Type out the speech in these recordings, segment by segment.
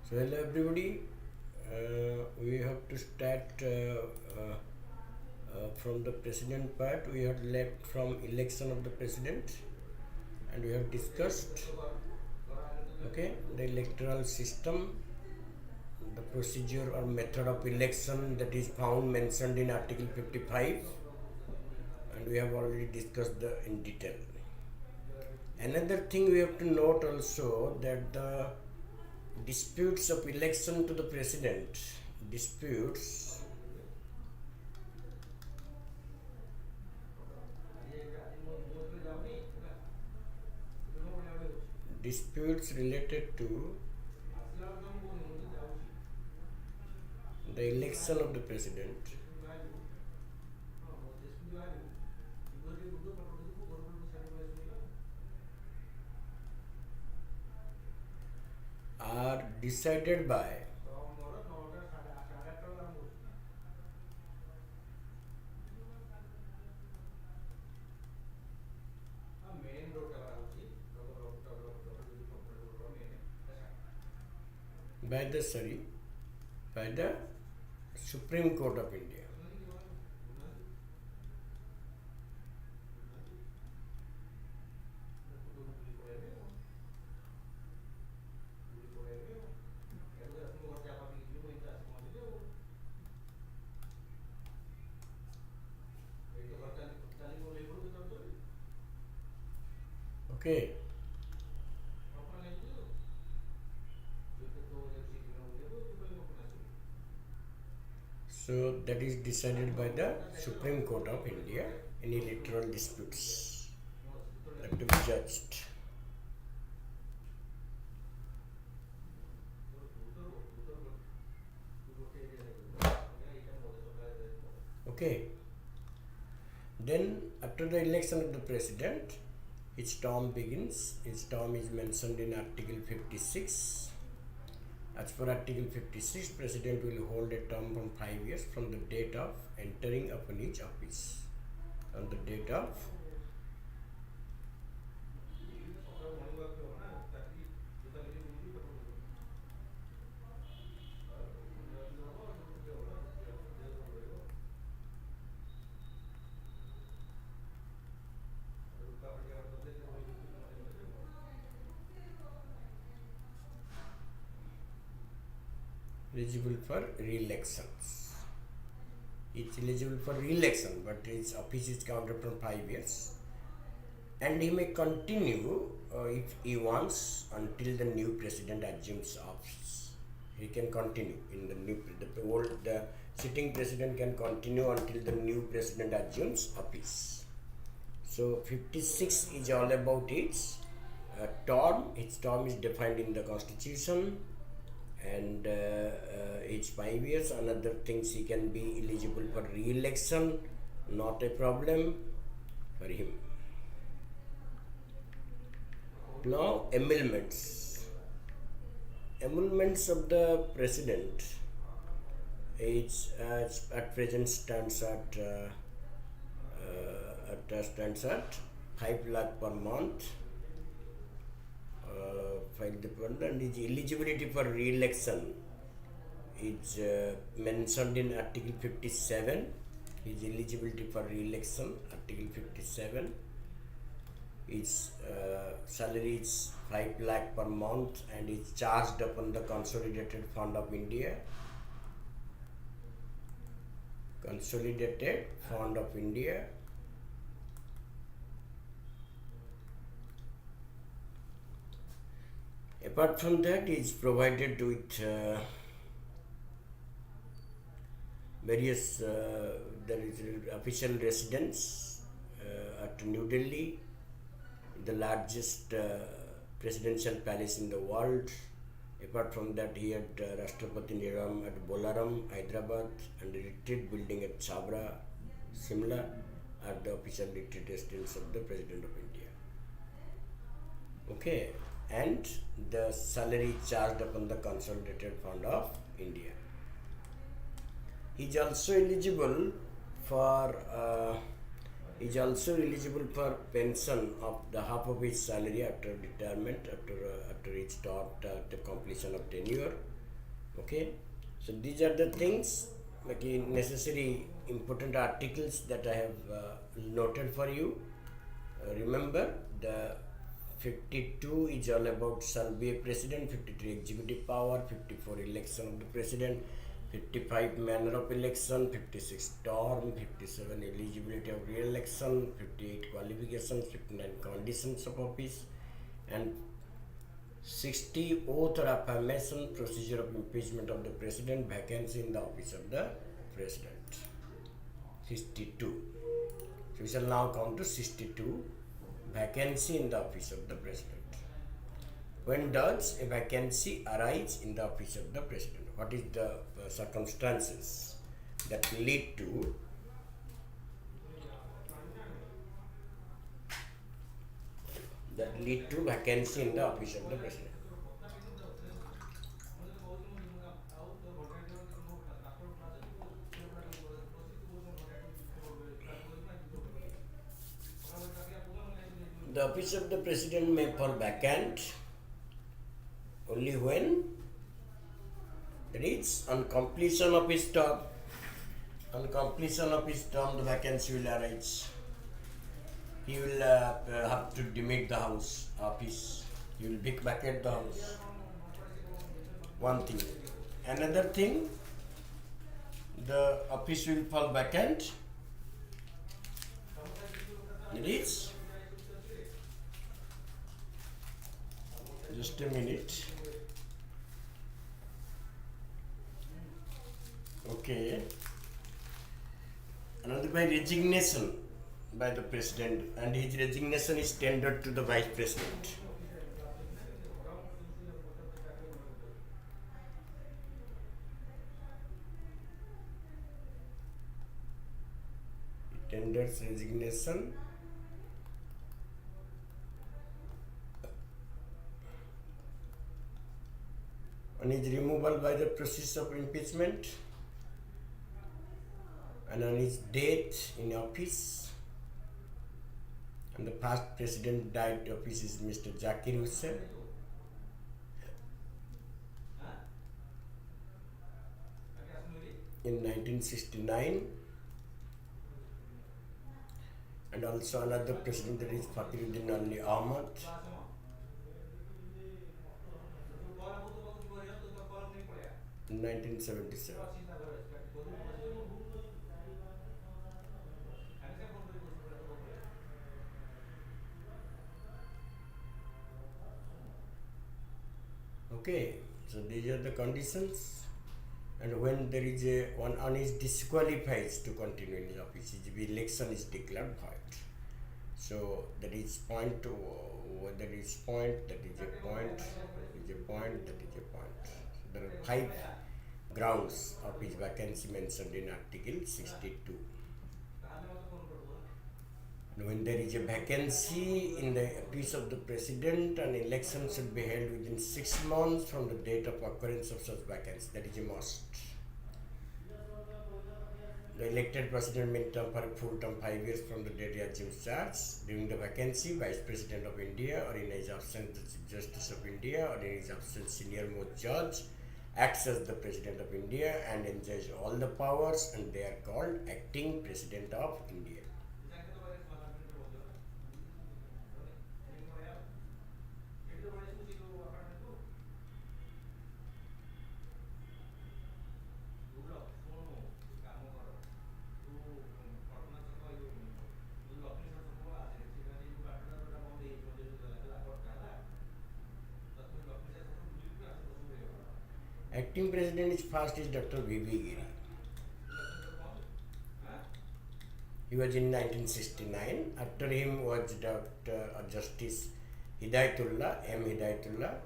So hello everybody, we have to start from the president part. We have left from election of the president and we have discussed the electoral system, the procedure or method of election that is found mentioned in article 55, and we have already discussed in detail. Another thing we have to note also that the disputes of election to the president, disputes related to the election of the president are decided by by the Supreme Court of India. Okay. So that is decided by the Supreme Court of India in electoral disputes that to be judged. Okay. Then after the election of the president, his term begins. His term is mentioned in Article 56. As per Article 56, President will hold a term from 5 years from the date of entering upon his office. On the date of eligible for re-elections. It's eligible for re-election, but his office is counted from 5 years, and he may continue if he wants until the new president assumes office. He can continue in the sitting president can continue until the new president assumes office. So 56 is all about its term. Its term is defined in the constitution, and it's 5 years. Another things, he can be eligible for re-election, not a problem for him. Now emoluments of the president is at present stands at 5 lakh per month. And his eligibility for re-election is mentioned in Article 57. His eligibility for re-election, Article 57, his salary is 5 lakh per month and is charged upon the Consolidated Fund of India. Consolidated Fund of India. Apart from that, is provided with various there is official residence at New Delhi, the largest presidential palace in the world. Apart from that, he had Rashtrapati Niram at Bolaram, Hyderabad, and a retreat building at Chabra, Simla, are the official retreat residence of the President of India. Okay. And the salary charged upon the Consolidated Fund of India. He is also eligible for pension of the half of his salary after retirement, after his the completion of tenure. Okay, so these are the things, like necessary important articles that I have noted for you. Remember, the 52 is all about shall be a president, 53 executive power, 54 election of the president, 55 manner of election, 56 term, 57 eligibility of re-election, 58 qualifications, 59 conditions of office, and 60 oath or affirmation, procedure of impeachment of the president, vacancy in the office of the president. 62. So we shall now come to 62, vacancy in the office of the president. When does a vacancy arise in the office of the president? What is the circumstances that lead to vacancy in the office of the president? The office of the president may fall vacant only when there is on completion of his term. On completion of his term, the vacancy will arise. He will have to demit the office. He will vacate the house. One thing. Another thing, the office will fall vacant. It is. Just a minute. Okay. Another by resignation by the president, and his resignation is tendered to the vice president. He tenders resignation on his removal by the process of impeachment, and on his death in office. And the past president died office is Mr. Zakir Hussain. In 1969, and also another president, that is Fakhruddin Ali Ahmad, in 1977. Okay, so these are the conditions, and when there is one is disqualified to continue in his office, the election is declared void. So that is point to that is point, that is a point, that is a point, that is a point. So there are 5 grounds of his vacancy mentioned in Article 62. And when there is a vacancy in the office of the president, an election should be held within 6 months from the date of occurrence of such vacancy. That is a must. The elected president may term for a full term 5 years from the date he assumes charge. During the vacancy, Vice President of India, or in his absence, the Chief Justice of India, or in his absence, senior most judge, acts as the President of India and enjoys all the powers, and they are called acting President of India. Acting president is first is Dr. V.V. Giri. He was in 1969. After him was Dr. Justice Hidayatullah, M. Hidayatullah.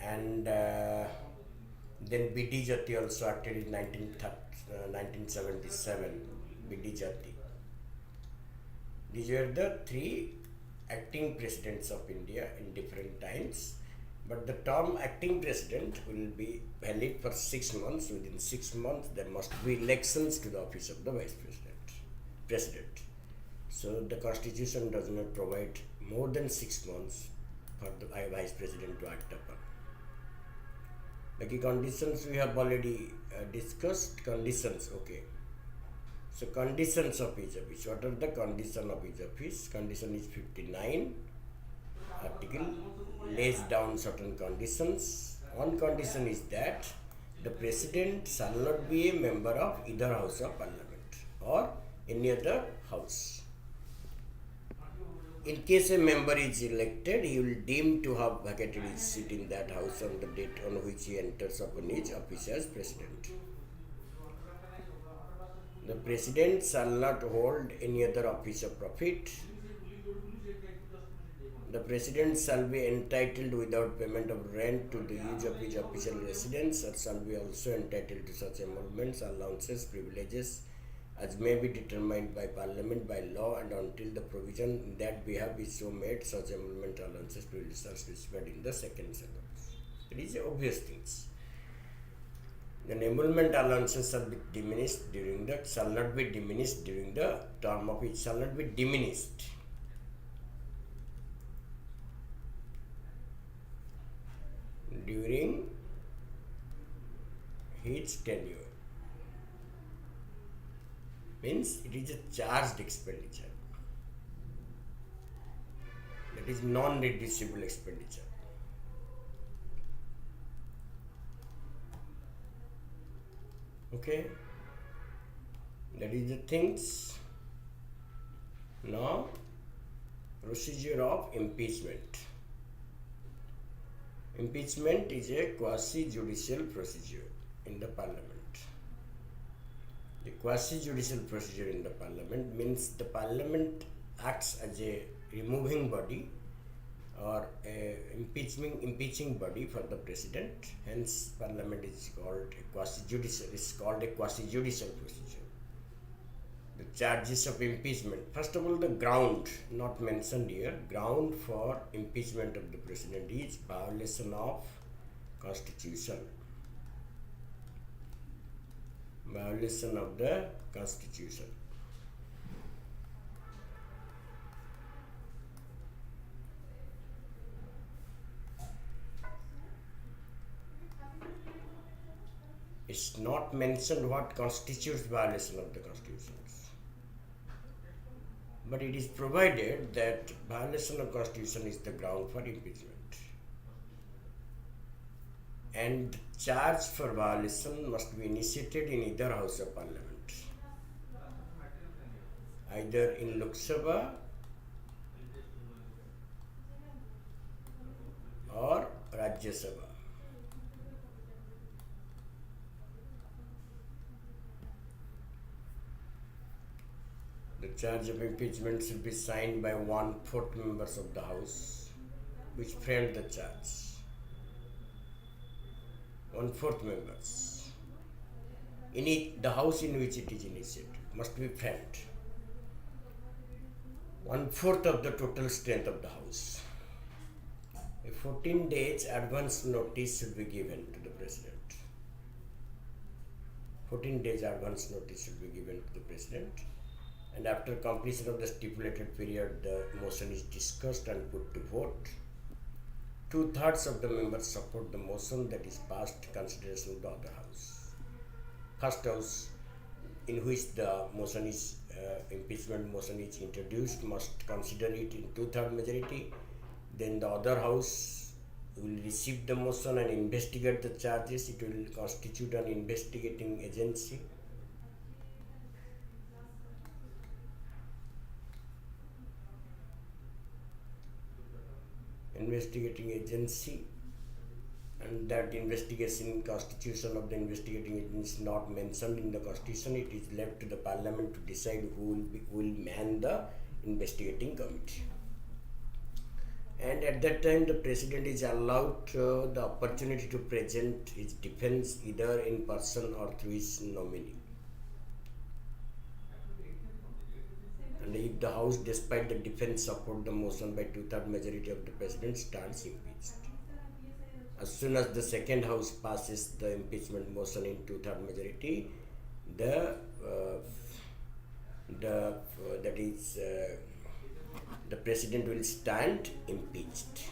And then B.D. Jati also acted in 1977. B.D. Jati. These were the 3 acting presidents of India in different times. But the term acting president will be valid for 6 months. Within 6 months, there must be elections to the office of the vice president. So the constitution does not provide more than 6 months for the vice president to act upon. Like conditions we have already discussed. Conditions, okay. So conditions of each office. What are the condition of each office? Condition is 59 article, lays down certain conditions. One condition is that the president shall not be a member of either house of parliament or any other house. In case a member is elected, he will deem to have vacated his seat in that house on the date on which he enters upon his office as president. The president shall not hold any other office of profit. The president shall be entitled without payment of rent to the use of his official residence, or shall be also entitled to such emoluments, allowances, privileges as may be determined by parliament by law, and until the provision in that behalf is so made, such emolument, allowances, privileges are specified in the second sentence. It is obvious things. The emolument allowances shall be diminished during the shall not be diminished during the term of it shall not be diminished. During his tenure. Means it is a charged expenditure. That is non-reducible expenditure. Okay, that is the things. Now, procedure of impeachment. Impeachment is a quasi-judicial procedure in the parliament. The quasi-judicial procedure in the parliament means the parliament acts as a removing body or a impeaching body for the president. Hence, parliament is called a quasi-judicial. It's called a quasi-judicial procedure. The charges of impeachment. First of all, the ground not mentioned here. Ground for impeachment of the president is violation of constitution. Violation of the constitution. It's not mentioned what constitutes violation of the constitution. But it is provided that violation of constitution is the ground for impeachment. And charge for violation must be initiated in either house of parliament. Either in Lok Sabha or Rajya Sabha. The charge of impeachment should be signed by 1/4 members of the House which framed the charge. 1/4 members. The House in which it is initiated must be framed. 1/4 of the total strength of the House. A 14 days advance notice should be given to the President. 14 days advance notice should be given to the President. And after completion of the stipulated period, the motion is discussed and put to vote. 2/3 of the members support the motion that is passed consideration of the other house. First house in which the motion is impeachment motion is introduced must consider it in 2/3 majority. Then the other house will receive the motion and investigate the charges. It will constitute an investigating agency. Investigating agency, and that investigation constitution of the investigating agency is not mentioned in the constitution. It is left to the parliament to decide who will man the investigating committee. And at that time the president is allowed the opportunity to present his defense either in person or through his nominee. And if the House, despite the defense, support the motion by 2/3 majority of the president, stands impeached. As soon as the second House passes the impeachment motion in 2/3 majority, the that is the president will stand impeached.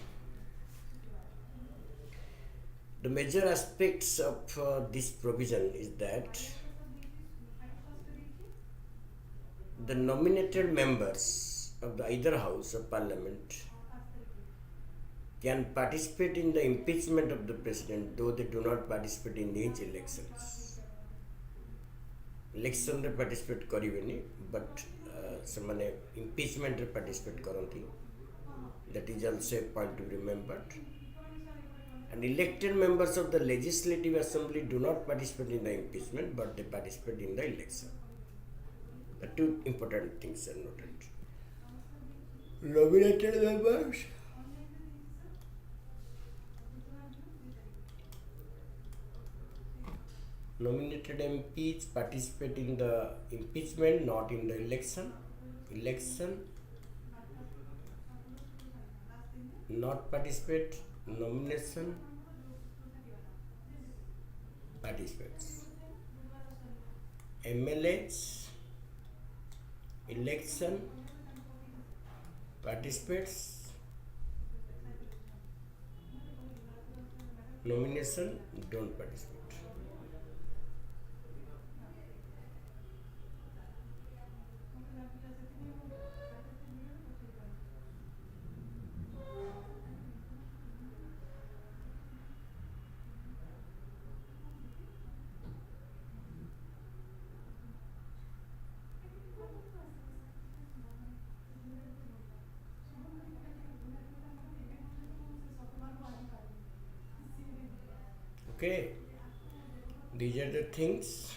The major aspects of this provision is that the nominated members of the either house of parliament can participate in the impeachment of the president, though they do not participate in his elections. Election रे participate करिवेनी, but semane impeachment रे participate करंती. That is also a point to be remembered. And elected members of the legislative assembly do not participate in the impeachment, but they participate in the election. The two important things are noted. Nominated members nominated MPs participate in the impeachment, not in the election. Election not participate, nomination participates. MLAs election participates, nomination don't participate. Okay, these are the things.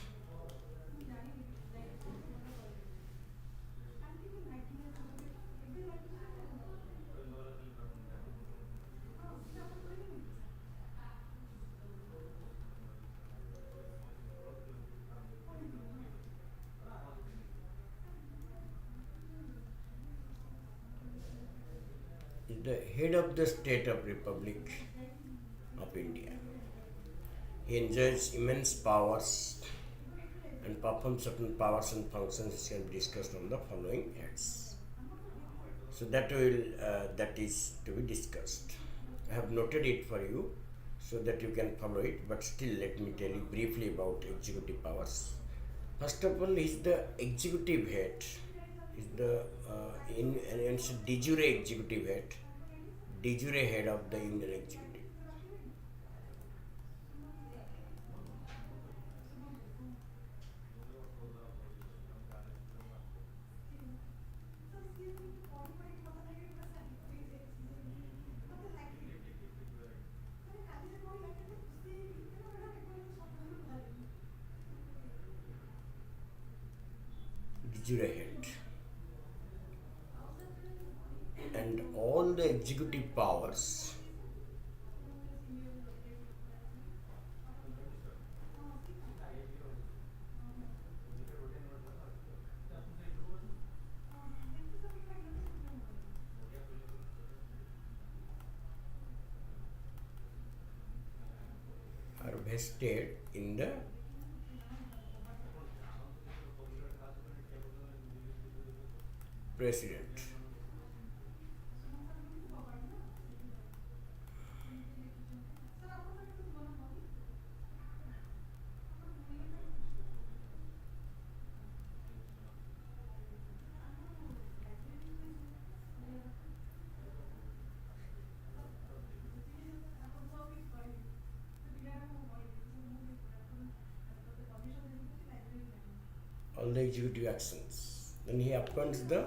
The head of the state of Republic of India. He enjoys immense powers and performs certain powers and functions which can be discussed on the following heads. So that is to be discussed. I have noted it for you so that you can follow it, but still let me tell you briefly about executive powers. First of all, he is the executive head. Is the de jure executive head, de jure head of the Indian executive. De jure head. And all the executive powers are vested in the president. All the executive actions. Then he appoints the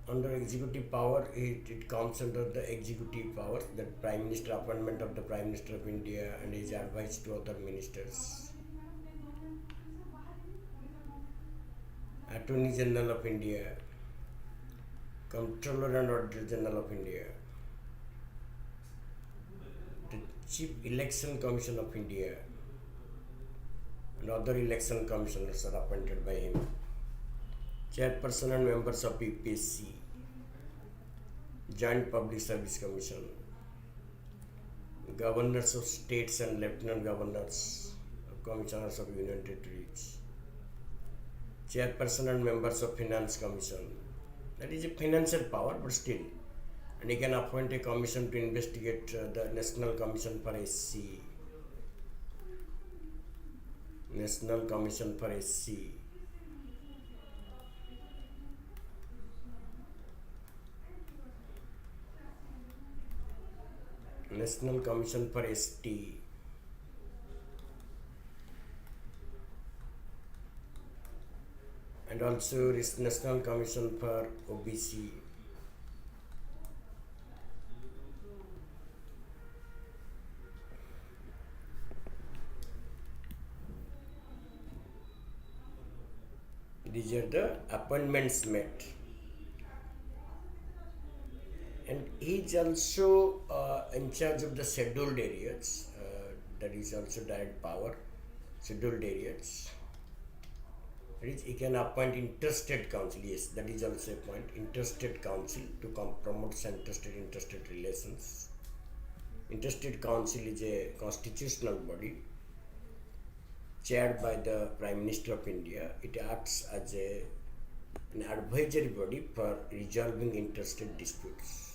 under executive power. It comes under the executive power, that Prime Minister, appointment of the Prime Minister of India and his advice to other ministers. Attorney General of India, Comptroller and Auditor General of India, the Chief Election Commission of India, and other election commissioners are appointed by him. Chairperson and members of UPSC, Joint Public Service Commission, governors of states and lieutenant governors, commissioners of union territories, chairperson and members of finance commission. That is a financial power, but still. And he can appoint a commission to investigate the National Commission for SC. National Commission for SC. National Commission for ST. And also this National Commission for OBC. These are the appointments made. And he is also in charge of the scheduled areas. That is also direct power. Scheduled areas. He can appoint interstate council. Yes, that is also a point. Interstate council to promote interstate relations. Interstate council is a constitutional body chaired by the Prime Minister of India. It acts as an advisory body for resolving interstate disputes.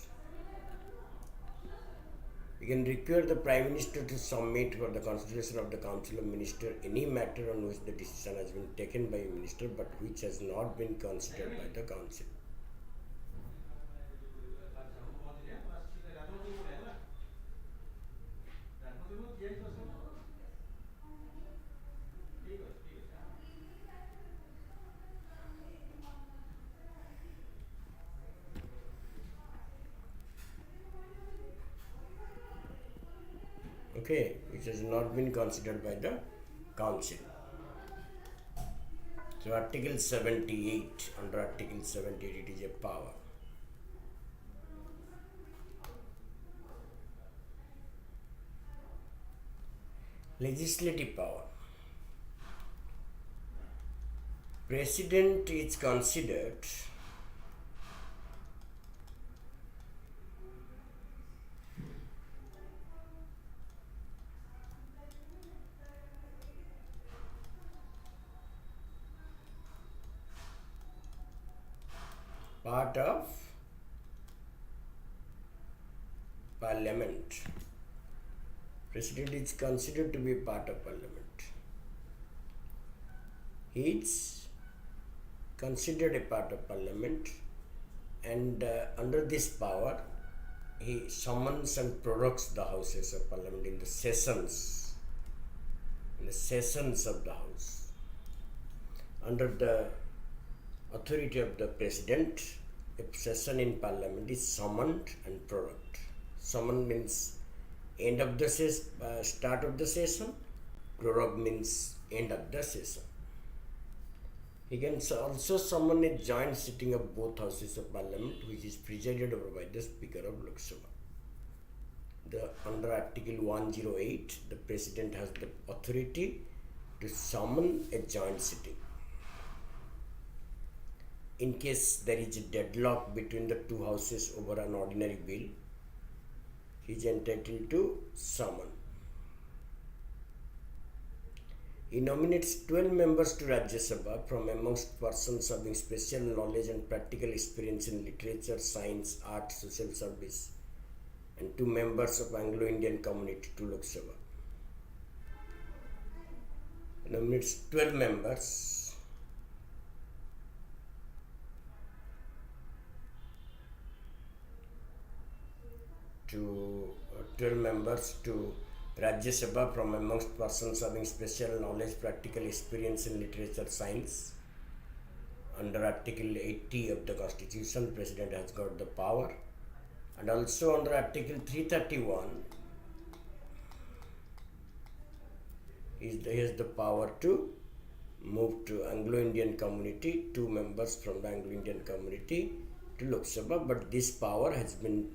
We can require the Prime Minister to submit for the consideration of the Council of Ministers any matter on which the decision has been taken by a minister but which has not been considered by the Council. Okay, which has not been considered by the Council. So Article 78, under Article 78 it is a power. Legislative power. President is considered part of Parliament. President is considered to be part of Parliament. He is considered a part of Parliament, and under this power he summons and prorogues the houses of Parliament in the sessions of the House. Under the authority of the President, a session in Parliament is summoned and prorogued. Summon means end of the start of the session. Prorogue means end of the session. He can also summon a joint sitting of both houses of Parliament, which is presided over by the Speaker of Lok Sabha. Under Article 108, the President has the authority to summon a joint sitting. In case there is a deadlock between the two houses over an ordinary bill, he is entitled to summon. He nominates 12 members to Rajya Sabha from amongst persons having special knowledge and practical experience in literature, science, art, social service, and 2 members of Anglo-Indian community to Lok Sabha. He nominates 12 members to Rajya Sabha from amongst persons having special knowledge, practical experience in literature, science. Under Article 80 of the Constitution, President has got the power. And also under Article 331, he has the power to move to Anglo-Indian community, 2 members from the Anglo-Indian community to Lok Sabha, but this power has been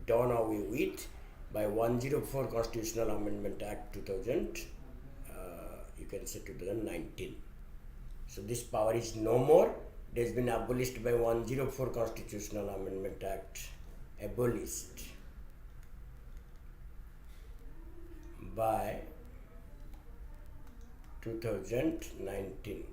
done away with by 104 Constitutional Amendment Act 2019. So this power is no more. It has been abolished by 104 Constitutional Amendment Act, abolished by 2019.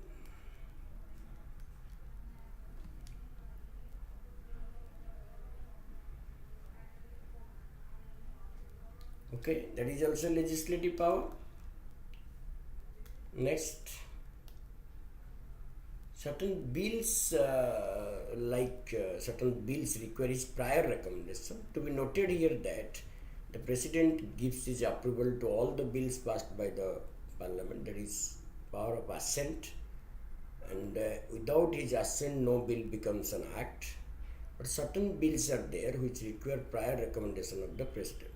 Okay, that is also legislative power. Next, certain bills certain bills require his prior recommendation. To be noted here that the president gives his approval to all the bills passed by the parliament, that is power of assent, and without his assent no bill becomes an act. But certain bills are there which require prior recommendation of the president.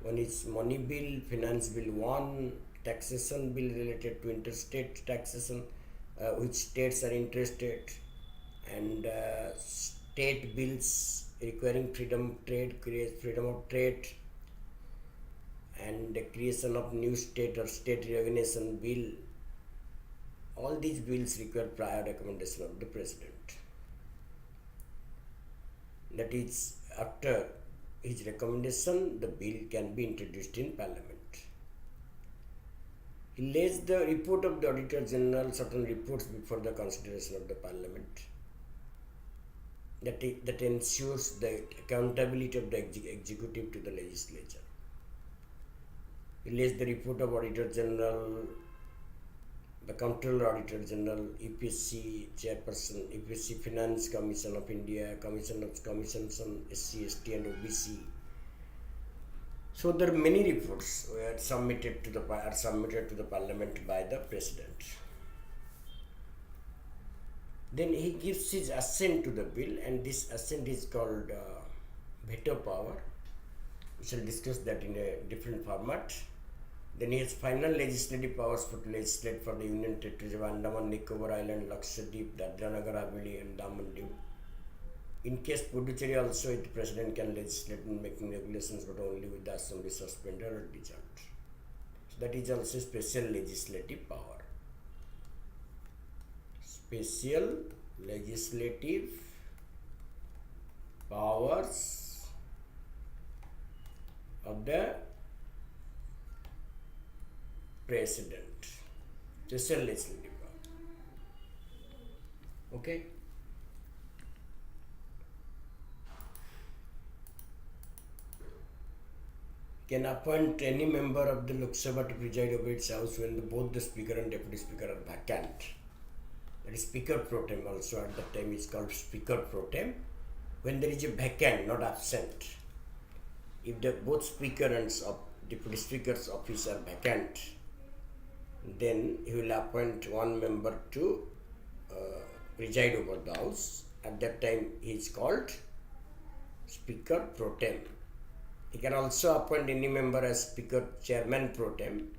One is money bill, finance bill 1, taxation bill related to interstate taxation, which states are interested, and state bills requiring freedom of trade, and the creation of new state or state reorganization bill. All these bills require prior recommendation of the president. That is, after his recommendation, the bill can be introduced in parliament. He lays the report of the Auditor General, certain reports before the consideration of the parliament. That ensures the accountability of the executive to the legislature. He lays the report of Auditor General, the Comptroller Auditor General, EPSC Chairperson, EPSC Finance Commission of India, Commissions on SC, ST and OBC. So there are many reports are submitted to the parliament by the president. Then he gives his assent to the bill, and this assent is called veto power. We shall discuss that in a different format. Then he has final legislative powers to legislate for the Union Territories of Andaman, Nicobar Island, Lakshadweep, Dadra Nagar Haveli and Daman Diu. In case Puducherry also, the president can legislate in making regulations, but only with the assembly suspended or dissolved. So that is also special legislative power. Special legislative powers of the president. Special legislative power. Okay. Can appoint any member of the Lok Sabha to preside over its house when both the speaker and deputy speaker are vacant. That is speaker pro tem also, at that time is called speaker pro tem. When there is a vacant, not absent. If the both speaker and deputy speaker's office are vacant, then he will appoint one member to preside over the house. At that time he is called speaker pro tem. He can also appoint any member as speaker chairman pro tem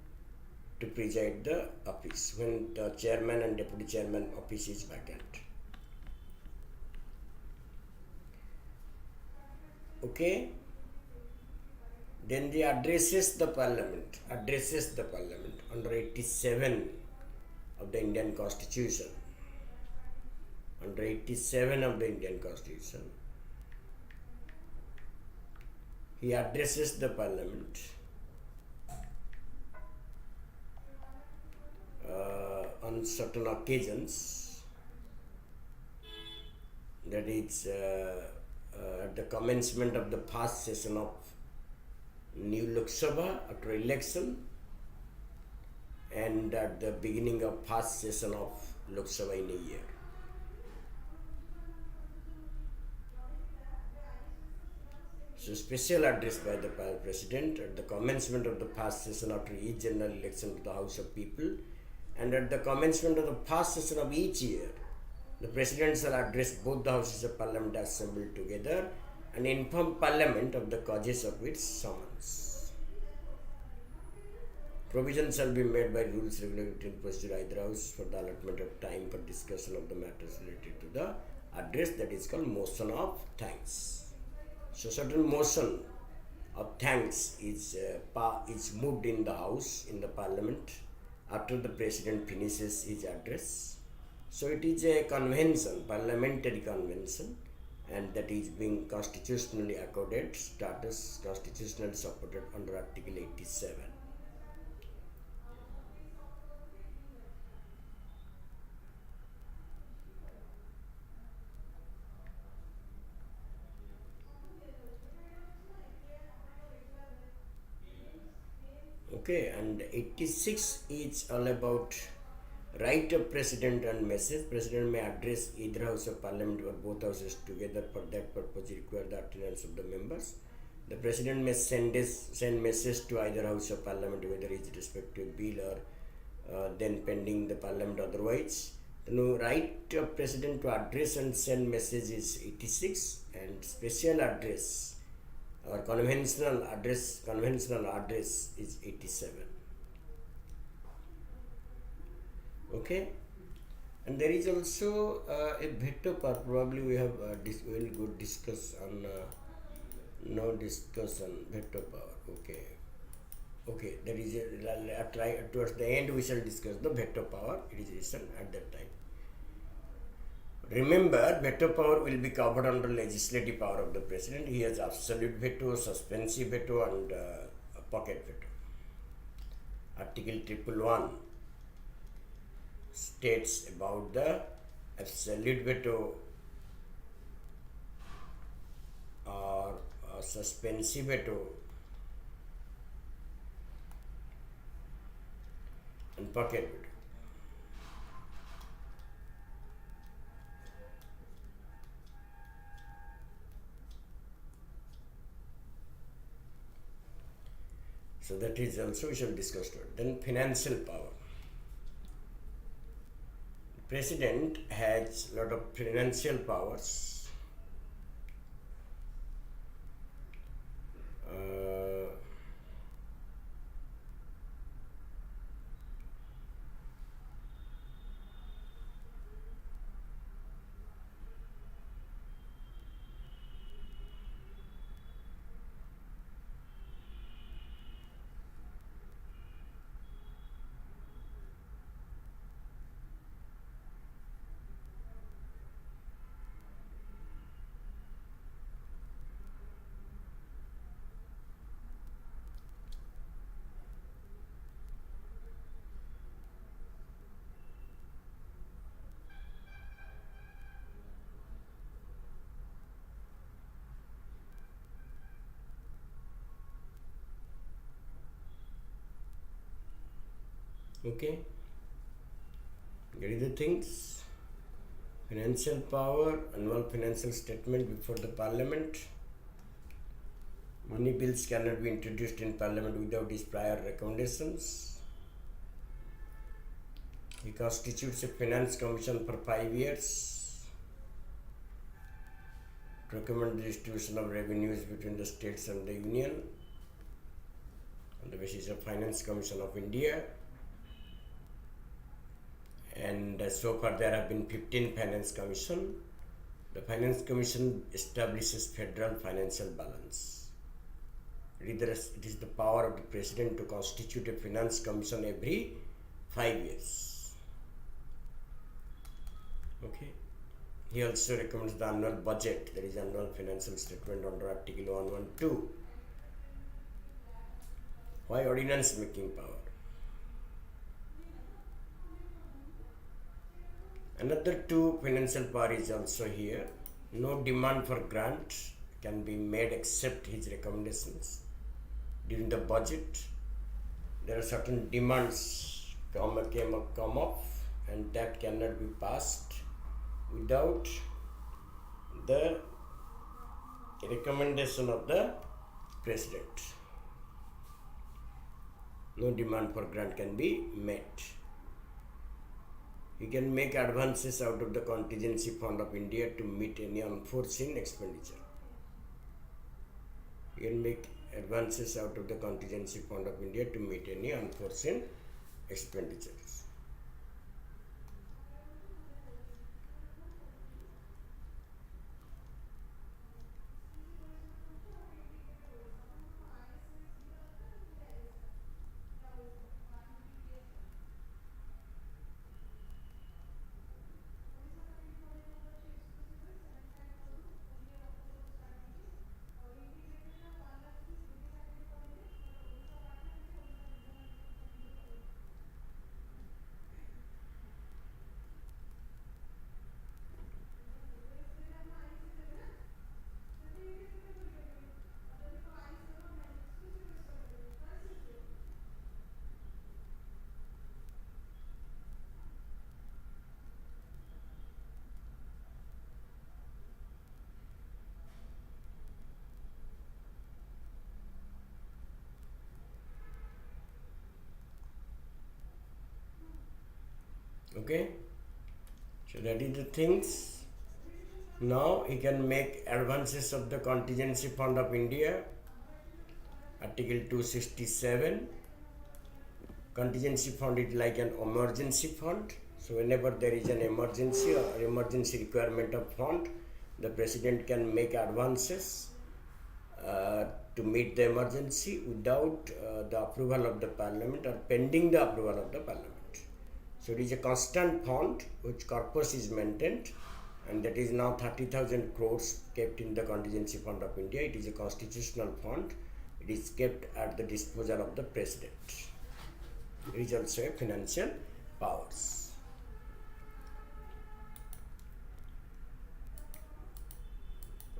to preside the office when the chairman and deputy chairman office is vacant. Okay. Then he addresses the parliament under 87 of the Indian Constitution. Under 87 of the Indian Constitution, he addresses the parliament on certain occasions. That is at the commencement of the first session of new Lok Sabha after election, and at the beginning of first session of Lok Sabha in a year. So special address by the president at the commencement of the first session after each general election to the House of People, and at the commencement of the first session of each year, the president shall address both the houses of parliament assembled together and inform parliament of the causes of its summons. Provision shall be made by rules regulating procedure either house for the allotment of time for discussion of the matters related to the address, that is called motion of thanks. So certain motion of thanks is moved in the house, in the parliament, after the president finishes his address. So it is a convention, parliamentary convention, and that is being constitutionally accorded status, constitutionally supported under Article 87. Okay, and 86 is all about right of president and message. President may address either house of parliament or both houses together. For that purpose, he require the attendance of the members. The president may send message to either house of parliament whether his respective bill or then pending the parliament otherwise. The right of president to address and send message is 86, and special address or conventional address is 87. Okay, and there is also a veto power. Probably we have will go discuss on no discussion veto power. Okay, there is a try towards the end we shall discuss the veto power. It is written at that time. Remember, veto power will be covered under legislative power of the president. He has absolute veto, suspensive veto, and pocket veto. Article 111 states about the absolute veto or suspensive veto and pocket veto. So that is also we shall discuss today. Then financial power. The president has a lot of financial powers. Okay, get the things. Financial power, annual financial statement before the parliament. Money bills cannot be introduced in parliament without his prior recommendations. He constitutes a finance commission for 5 years to recommend the distribution of revenues between the states and the union on the basis of Finance Commission of India. And so far there have been 15 Finance Commission. The Finance Commission establishes federal financial balance. It is the power of the president to constitute a Finance Commission every 5 years. Okay. He also recommends the annual budget. There is annual financial statement under Article 112. Why ordinance making power? Another two financial power is also here. No demand for grant can be made except his recommendations. During the budget, there are certain demands come up, and that cannot be passed without the recommendation of the president. No demand for grant can be met. He can make advances out of the contingency fund of India to meet any unforeseen expenditure. He can make advances out of the contingency fund of India to meet any unforeseen expenditures. Okay, so that is the things. Now he can make advances of the contingency fund of India, Article 267. Contingency fund is like an emergency fund. So whenever there is an emergency or emergency requirement of fund, the president can make advances to meet the emergency without the approval of the parliament or pending the approval of the parliament. So it is a constant fund which corpus is maintained, and that is now 30,000 crores kept in the contingency fund of India. It is a constitutional fund. It is kept at the disposal of the president. It is also a financial powers.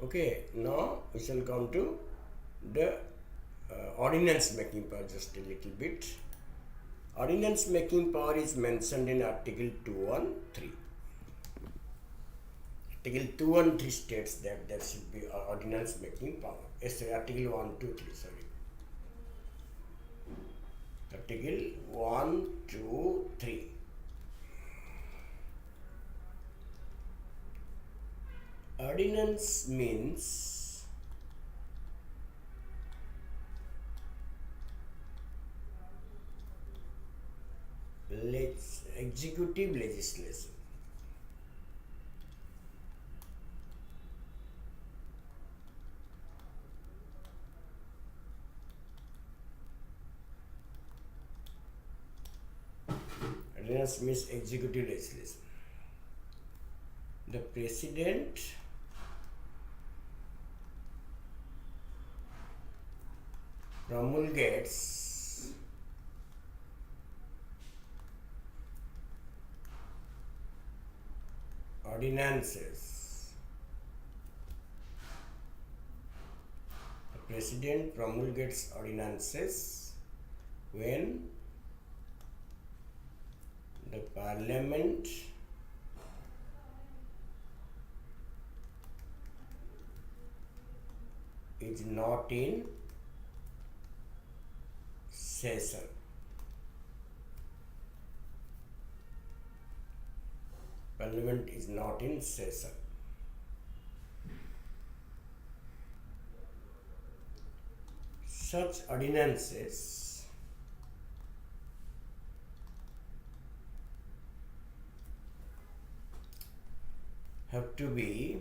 Okay, now we shall come to the ordinance making power just a little bit. Ordinance making power is mentioned in Article 213. Article 213 states that there should be ordinance making power. Yes, Article 123, sorry. Article 123. Ordinance means executive legislation. Ordinance means executive legislation. The president promulgates ordinances. The president promulgates ordinances when the parliament is not in session. Parliament is not in session. Such ordinances have to be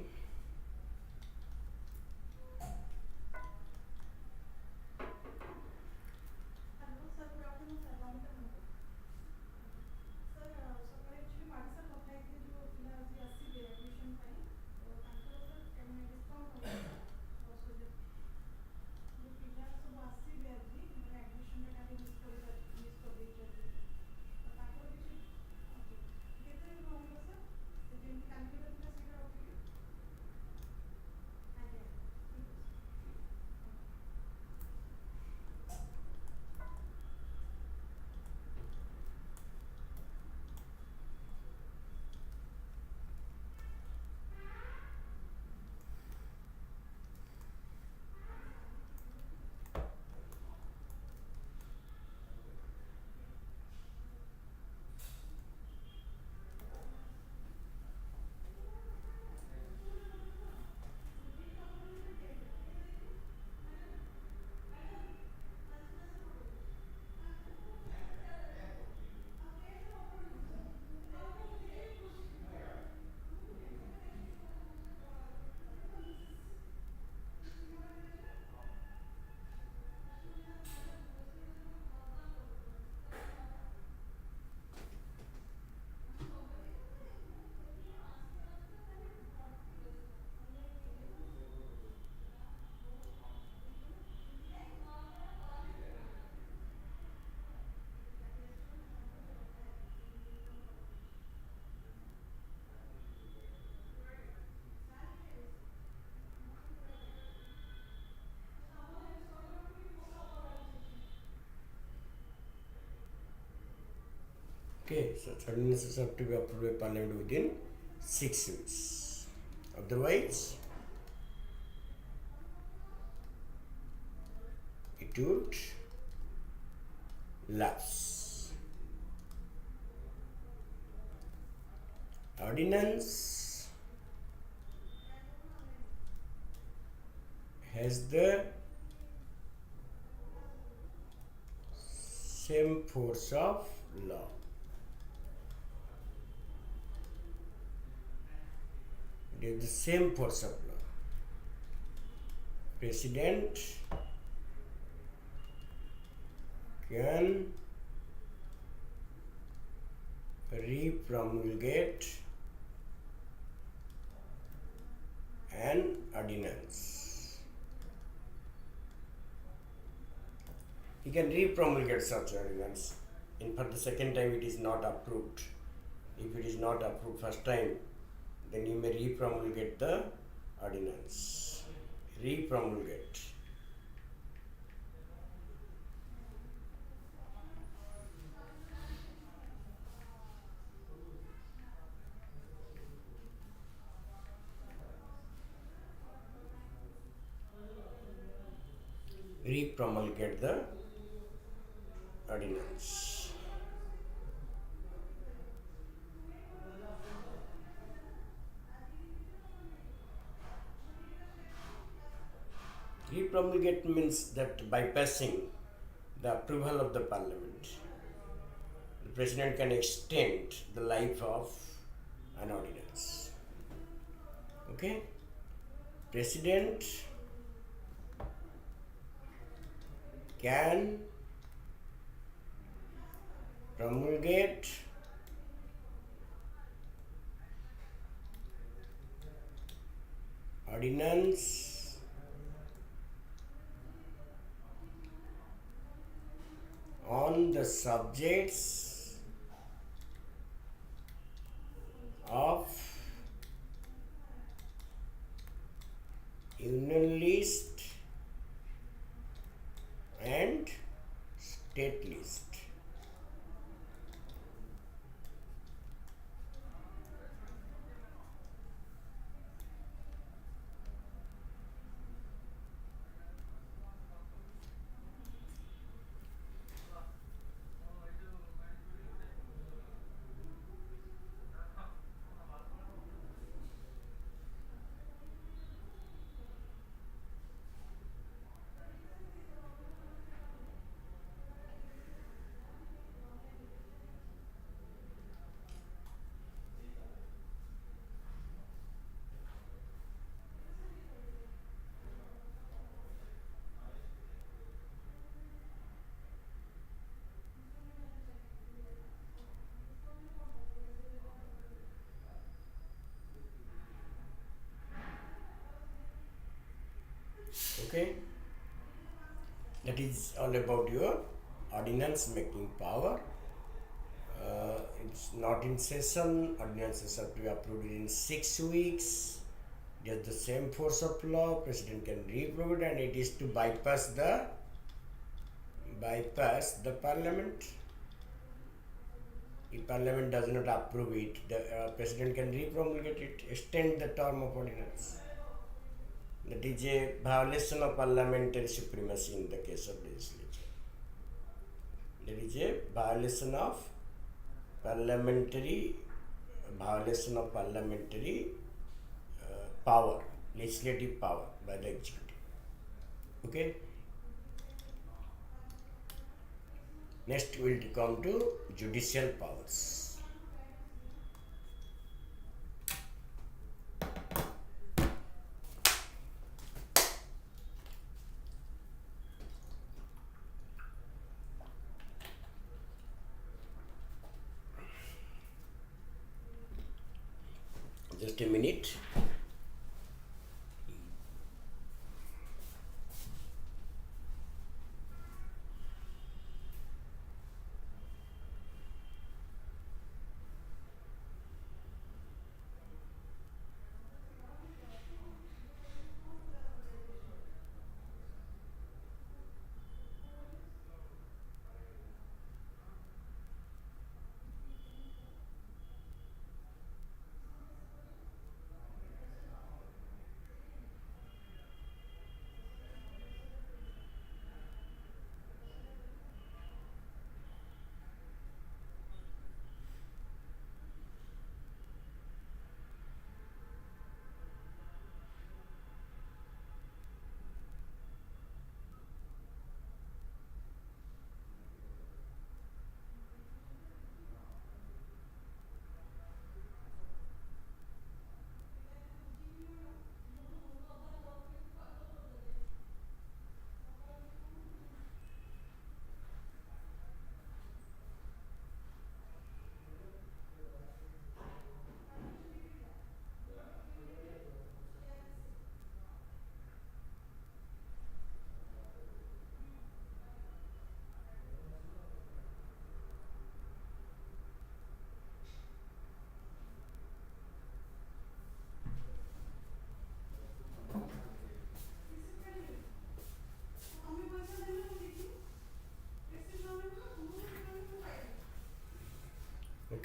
okay. Such ordinances have to be approved by Parliament within 6 weeks. Otherwise, it would lapse. Ordinance has the same force of law. It is the same force of law. President can re-promulgate an ordinance. He can re-promulgate such ordinance, and for the second time it is not approved. If it is not approved first time, then you may re-promulgate the ordinance. Re-promulgate. Re-promulgate the ordinance. Re-promulgate means that bypassing the approval of the parliament, the president can extend the life of an ordinance. Okay? President can promulgate ordinance on the subjects of union list and state list. Okay, that is all about your ordinance making power. It's not in session. Ordinances are to be approved in 6 weeks. It has the same force of law. President can re-approve it, and it is to bypass the parliament. If parliament does not approve it, the president can re-promulgate it, extend the term of ordinance. That is a violation of parliamentary supremacy in the case of legislature. There is a violation of parliamentary power, legislative power by the executive. Okay. Next we will come to judicial powers. Just a minute.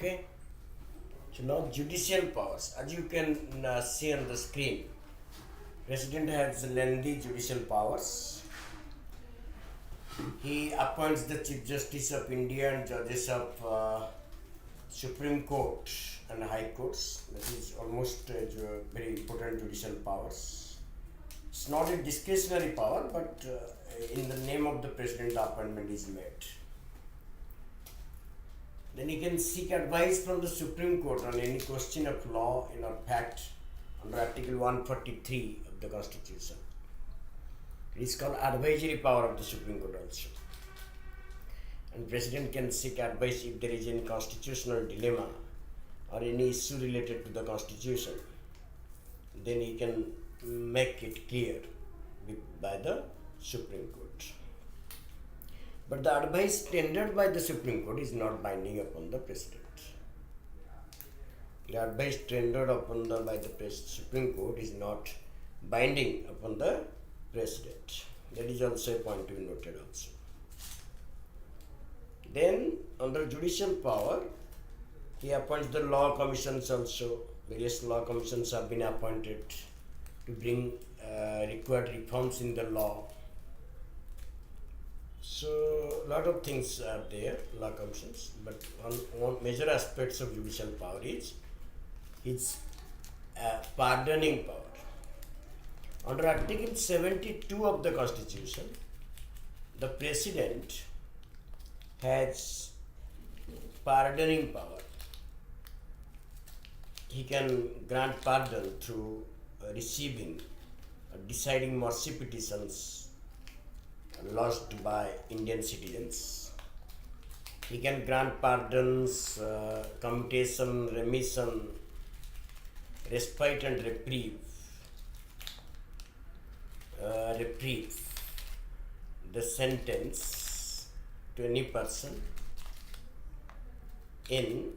Okay. So now judicial powers. As you can see on the screen, President has lengthy judicial powers. He appoints the Chief Justice of India and judges of Supreme Court and High Courts. That is almost very important judicial powers. It's not a discretionary power, but in the name of the President, the appointment is made. Then he can seek advice from the Supreme Court on any question of law or fact under Article 143 of the Constitution. It is called advisory power of the Supreme Court also. And President can seek advice if there is any constitutional dilemma or any issue related to the Constitution. Then he can make it clear by the Supreme Court. But the advice tendered by the Supreme Court is not binding upon the President. The advice tendered by the Supreme Court is not binding upon the President. That is also a point to be noted also. Then, under judicial power, he appoints the law commissions also. Various law commissions have been appointed to bring required reforms in the law. So, a lot of things are there, law commissions, but one major aspects of judicial power is its pardoning power. Under Article 72 of the Constitution, the President has pardoning power. He can grant pardon through receiving or deciding mercy petitions lodged by Indian citizens. He can grant pardons, commutation, remission, respite and reprieve, the sentence to any person in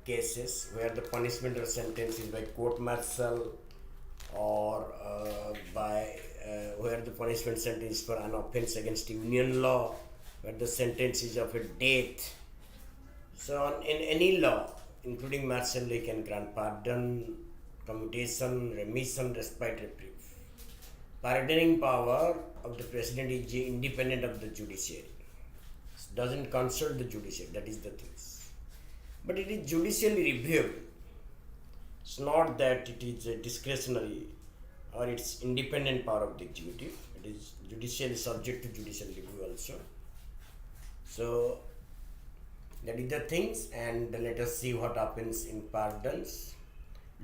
cases where the punishment or sentence is by court-martial or where the punishment sentence is for an offence against union law, where the sentence is of a death. So in any law, including martial law, he can grant pardon, commutation, remission, respite, reprieve. Pardoning power of the President is independent of the judiciary. It doesn't consult the judiciary, that is the thing. But it is judicially reviewable. It's not that it is a discretionary or it's independent power of the executive. It is judicially subject to judicial review also. So that is the things, and let us see what happens in pardons.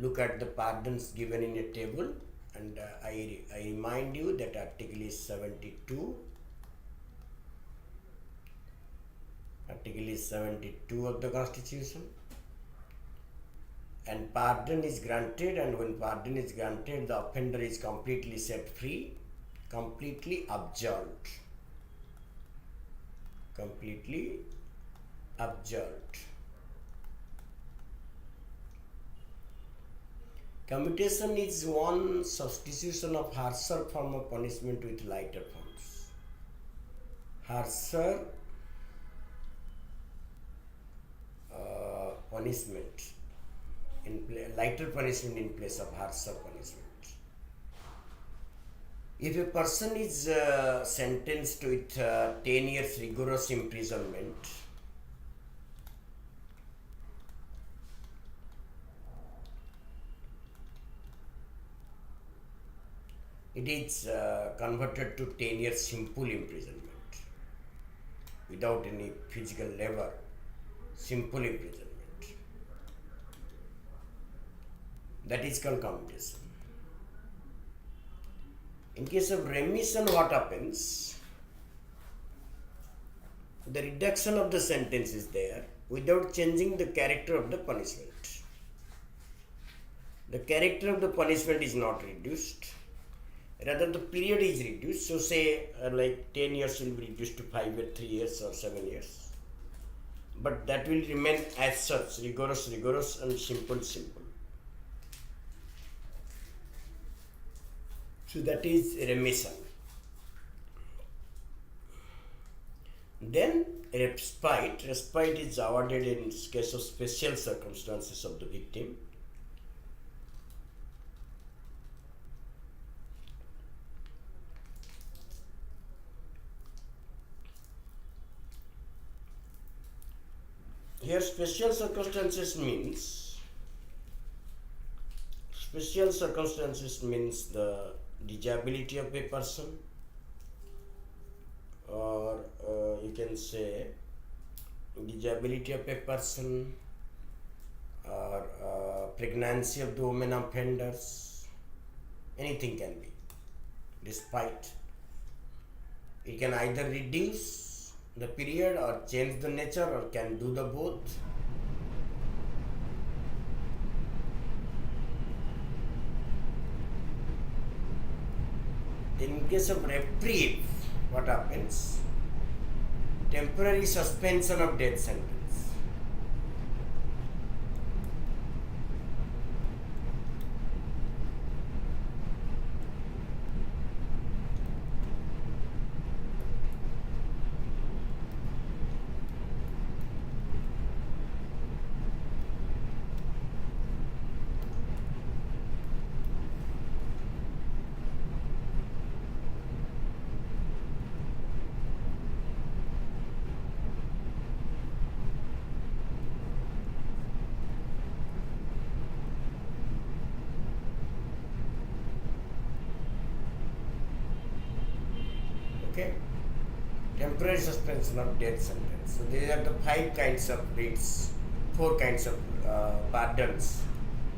Look at the pardons given in a table, and I remind you that article is 72. Article is 72 of the Constitution, and pardon is granted, and when pardon is granted, the offender is completely set free, completely absolved. Completely absolved. Commutation is one substitution of harsher form of punishment with lighter forms. Harsher punishment lighter punishment in place of harsher punishment. If a person is sentenced with 10 years rigorous imprisonment, it is converted to 10 years simple imprisonment without any physical labor, simple imprisonment. That is called commutation. In case of remission, what happens? The reduction of the sentence is there without changing the character of the punishment. The character of the punishment is not reduced, rather the period is reduced. So say like 10 years will be reduced to 5 or 3 years or 7 years. But that will remain as such, rigorous, and simple. So that is remission. Then respite is awarded in case of special circumstances of the victim. Here special circumstances means the disability of a person, or you can say disability of a person, or pregnancy of the women offenders. Anything can be. Despite, it can either reduce the period or change the nature, or can do the both. In case of reprieve, what happens? Temporary suspension of death sentence. Okay, temporary suspension of death sentence. So these are the 5 kinds of writs, 4 kinds of pardons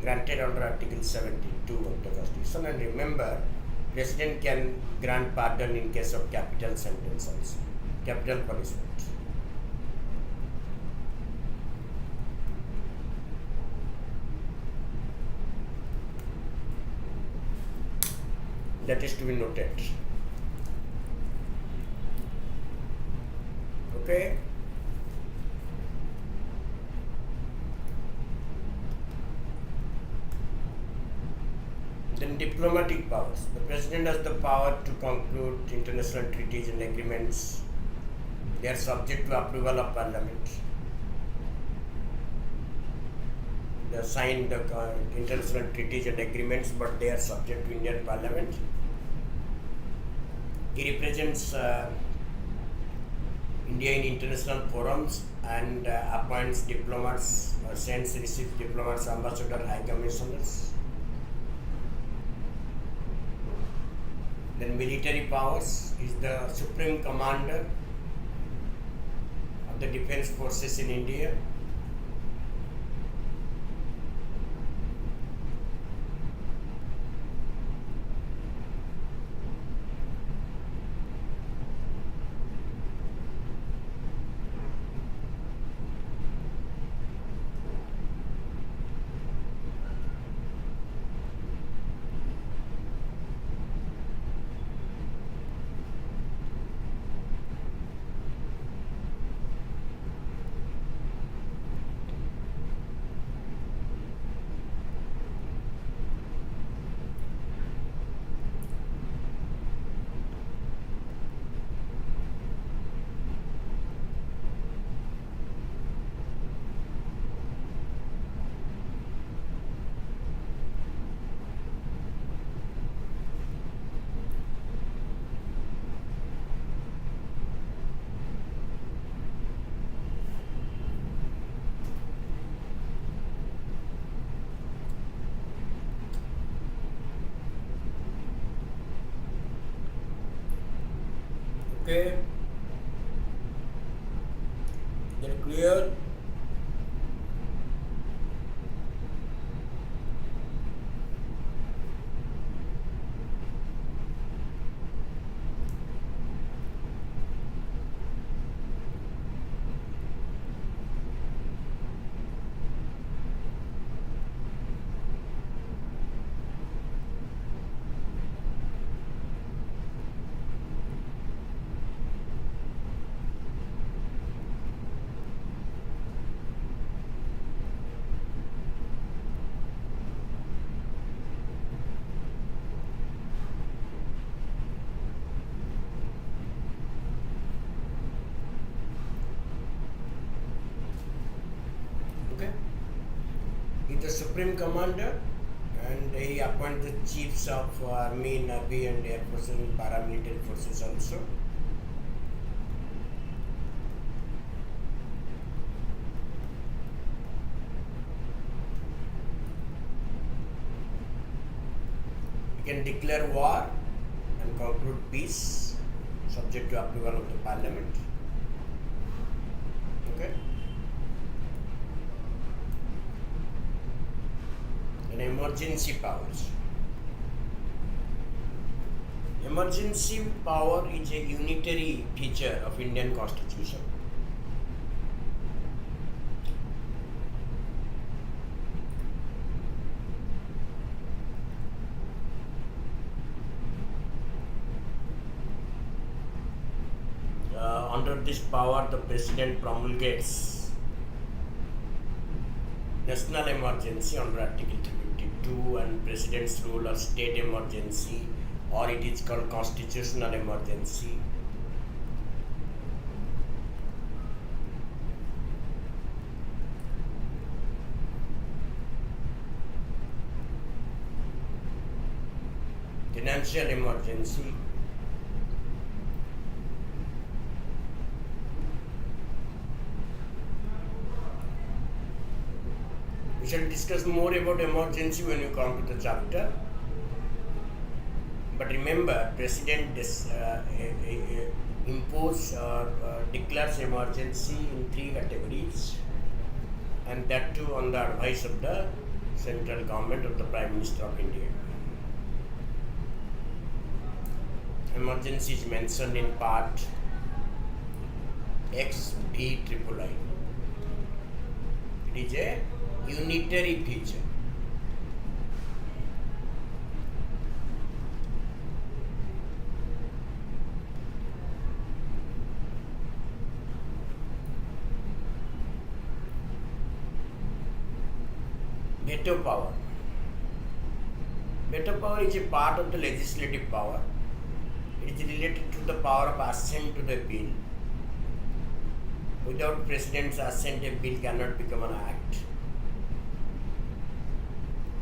granted under Article 72 of the Constitution. And remember, President can grant pardon in case of capital sentence also, capital punishment. That is to be noted. Okay. Then diplomatic powers. The President has the power to conclude international treaties and agreements. They are subject to approval of Parliament. They sign the international treaties and agreements, but they are subject to Indian Parliament. He represents India in international forums and appoints diplomats, sends, receives diplomats, ambassadors, high commissioners. Then military powers is the supreme commander of the defense forces in India. Okay, they're clear. is the Supreme Commander, and he appoints the chiefs of Army, Navy, and Air Force and paramilitary forces also. He can declare war and conclude peace, subject to approval of the Parliament. Okay. And emergency powers. Emergency power is a unitary feature of Indian Constitution. Under this power, the President promulgates national emergency under Article 352 and President's rule of state emergency, or it is called constitutional emergency. Financial emergency. We shall discuss more about emergency when you come to the chapter. But remember, President imposes or declares emergency in 3 categories, and that too on the advice of the central government of the Prime Minister of India. Emergency is mentioned in part XVIII. It is a unitary feature. Veto power. Veto power is a part of the legislative power. It is related to the power of assent to the bill. Without President's assent, a bill cannot become an act.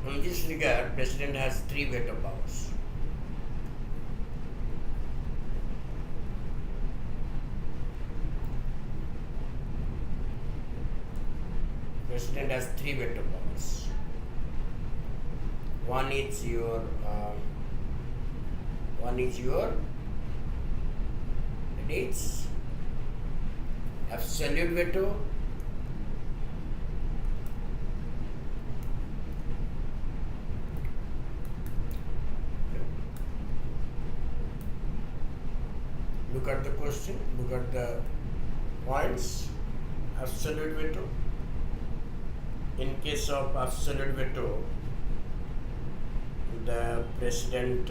In this regard, President has 3 veto powers. President has 3 veto powers. One is your it's absolute veto. Look at the question, look at the points. Absolute veto. In case of absolute veto, the President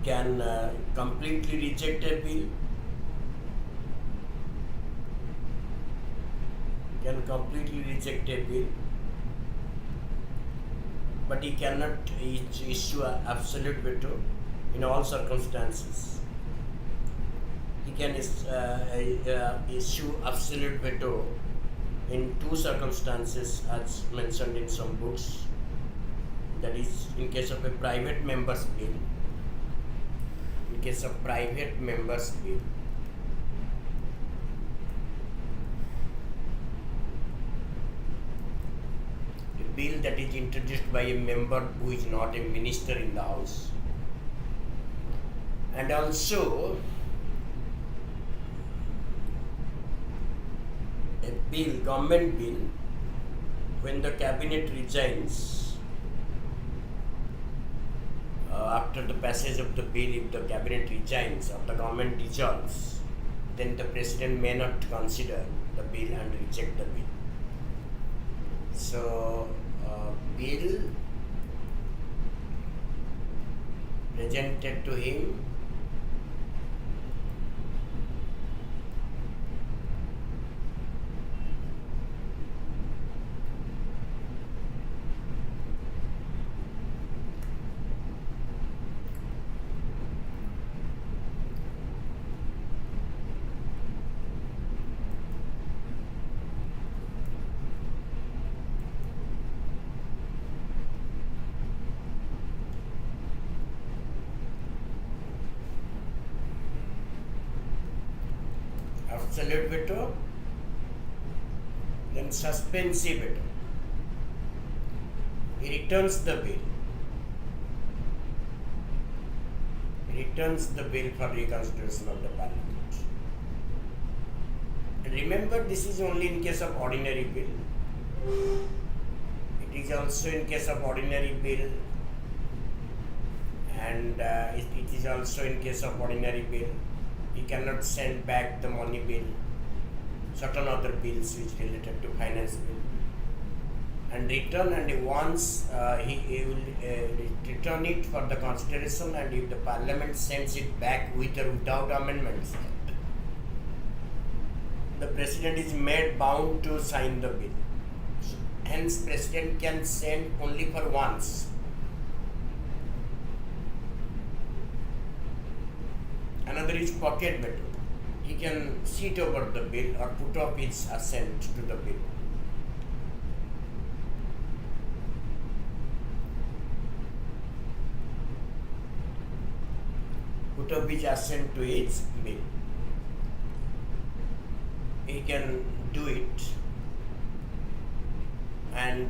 can completely reject a bill, but he cannot issue an absolute veto in all circumstances. He can issue absolute veto in 2 circumstances as mentioned in some books. That is, in case of a private member's bill. In case of private member's bill, a bill that is introduced by a member who is not a minister in the House, and also a bill, government bill, when the cabinet resigns. After the passage of the bill, if the cabinet resigns or the government dissolves, then the President may not consider the bill and reject the bill. So, bill presented to him absolute veto, then suspensive veto. He returns the bill. Returns the bill for reconsideration of the Parliament. And remember, this is only in case of ordinary bill. It is also in case of ordinary bill, and it is also in case of ordinary bill. He cannot send back the money bill, certain other bills which related to finance bill, and return, and once he will return it for the consideration, and if the Parliament sends it back with or without amendments, the President is made bound to sign the bill. Hence, President can send only for once. Another is pocket veto. He can sit over the bill or put off his assent to the bill. Put off his assent to his bill. He can do it,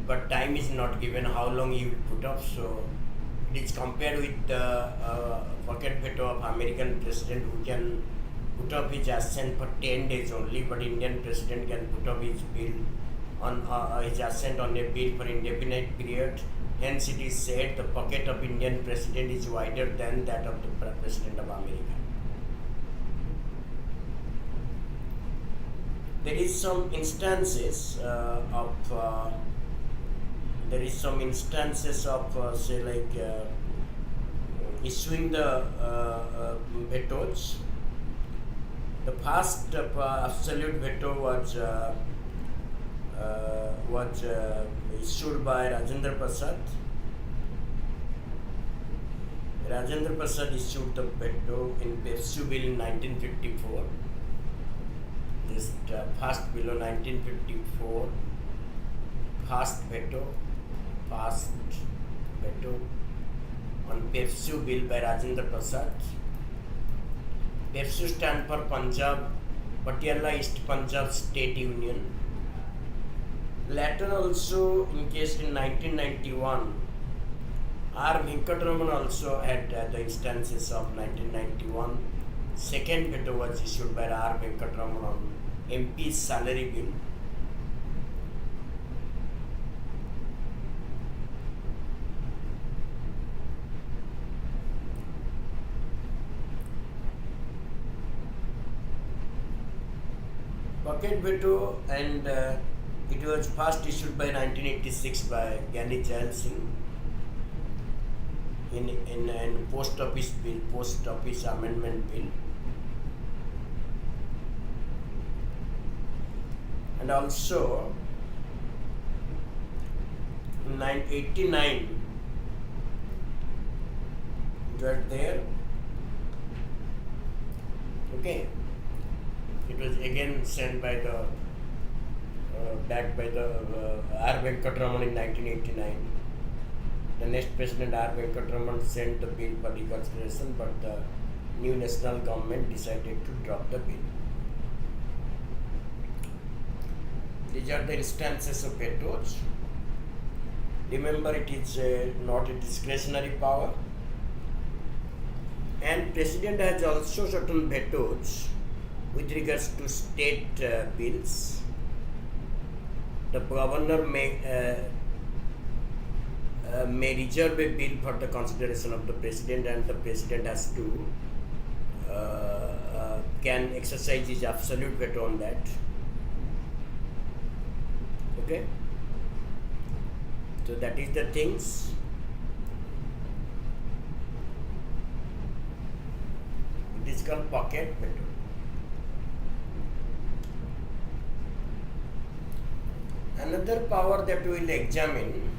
but time is not given how long he will put off. So it is compared with the pocket veto of American president, who can put off his assent for 10 days only, but Indian president can put off his bill on his assent on a bill for indefinite period. Hence, it is said the pocket of Indian president is wider than that of the president of America. There is some instances say like issuing the vetoes. The first absolute veto was issued by Rajendra Prasad. Rajendra Prasad issued the veto in PEPSU bill in 1954. This first bill of 1954, first veto on PEPSU bill by Rajendra Prasad. PEPSU stand for Punjab, Patiala East Punjab State Union. Later also, in case in 1991, R. Venkatraman also had the instances of 1991. Second veto was issued by R. Venkatraman on MP's salary bill. Pocket veto, and it was first issued by 1986 by Gyani Jail Singh in post office bill, post office amendment bill. And also in 1989 it was there. Okay, it was again sent by the backed by the R. Venkatraman in 1989. The next president, R. Venkatraman, sent the bill for reconsideration, but the new national government decided to drop the bill. These are the instances of vetoes. Remember, it is not a discretionary power, and president has also certain vetoes with regards to state bills. The governor may reserve a bill for the consideration of the president, and the president has to can exercise his absolute veto on that. Okay, so that is the things. It is called pocket veto. Another power that we will examine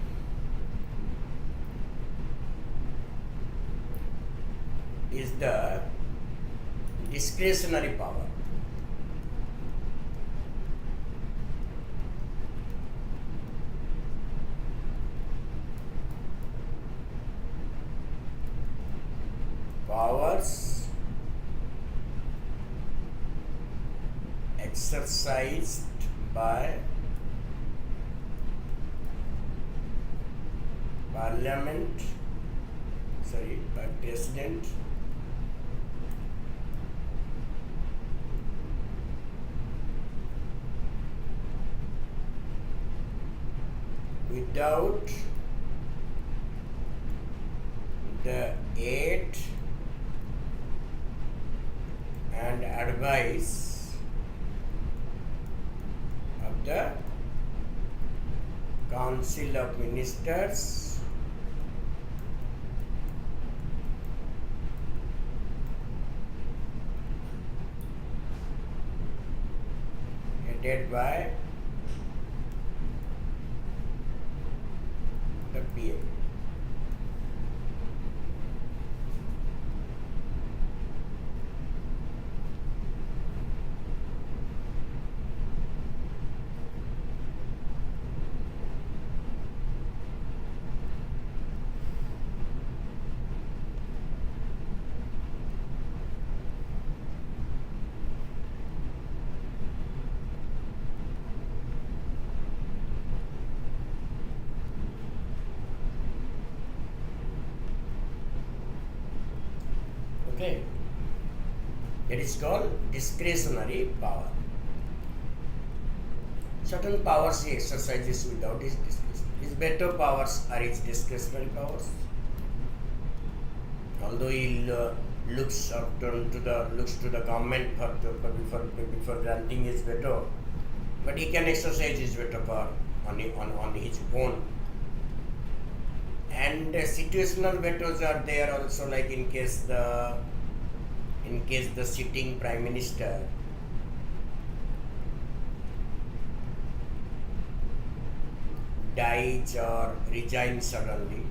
is the discretionary power. Powers exercised by by President without the aid and advice of the Council of Ministers headed by the PM. Okay, it is called discretionary power. Certain powers he exercises without his discretion. His better powers are his discretionary powers. Although he looks to the government before granting his veto, but he can exercise his veto power on his own. And situational vetoes are there also, like in case the sitting prime minister dies or resigns suddenly,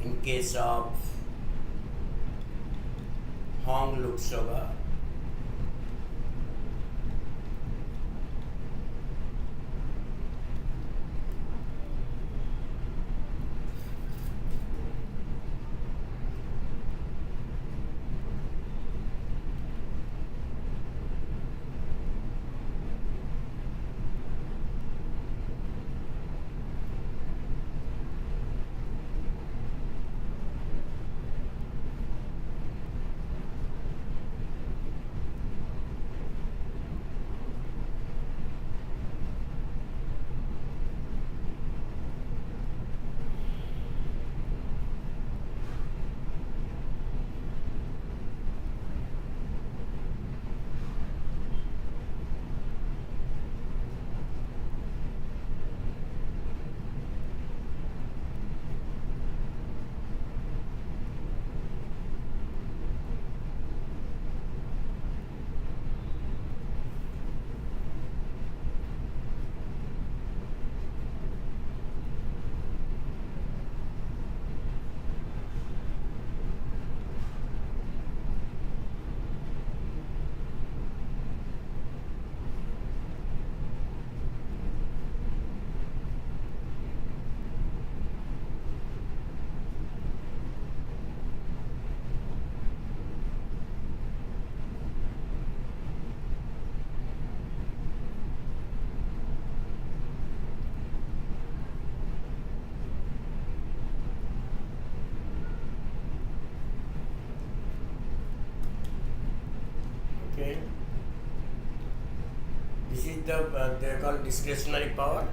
in case of Hong Lok Sabha, okay, this is they are called discretionary power.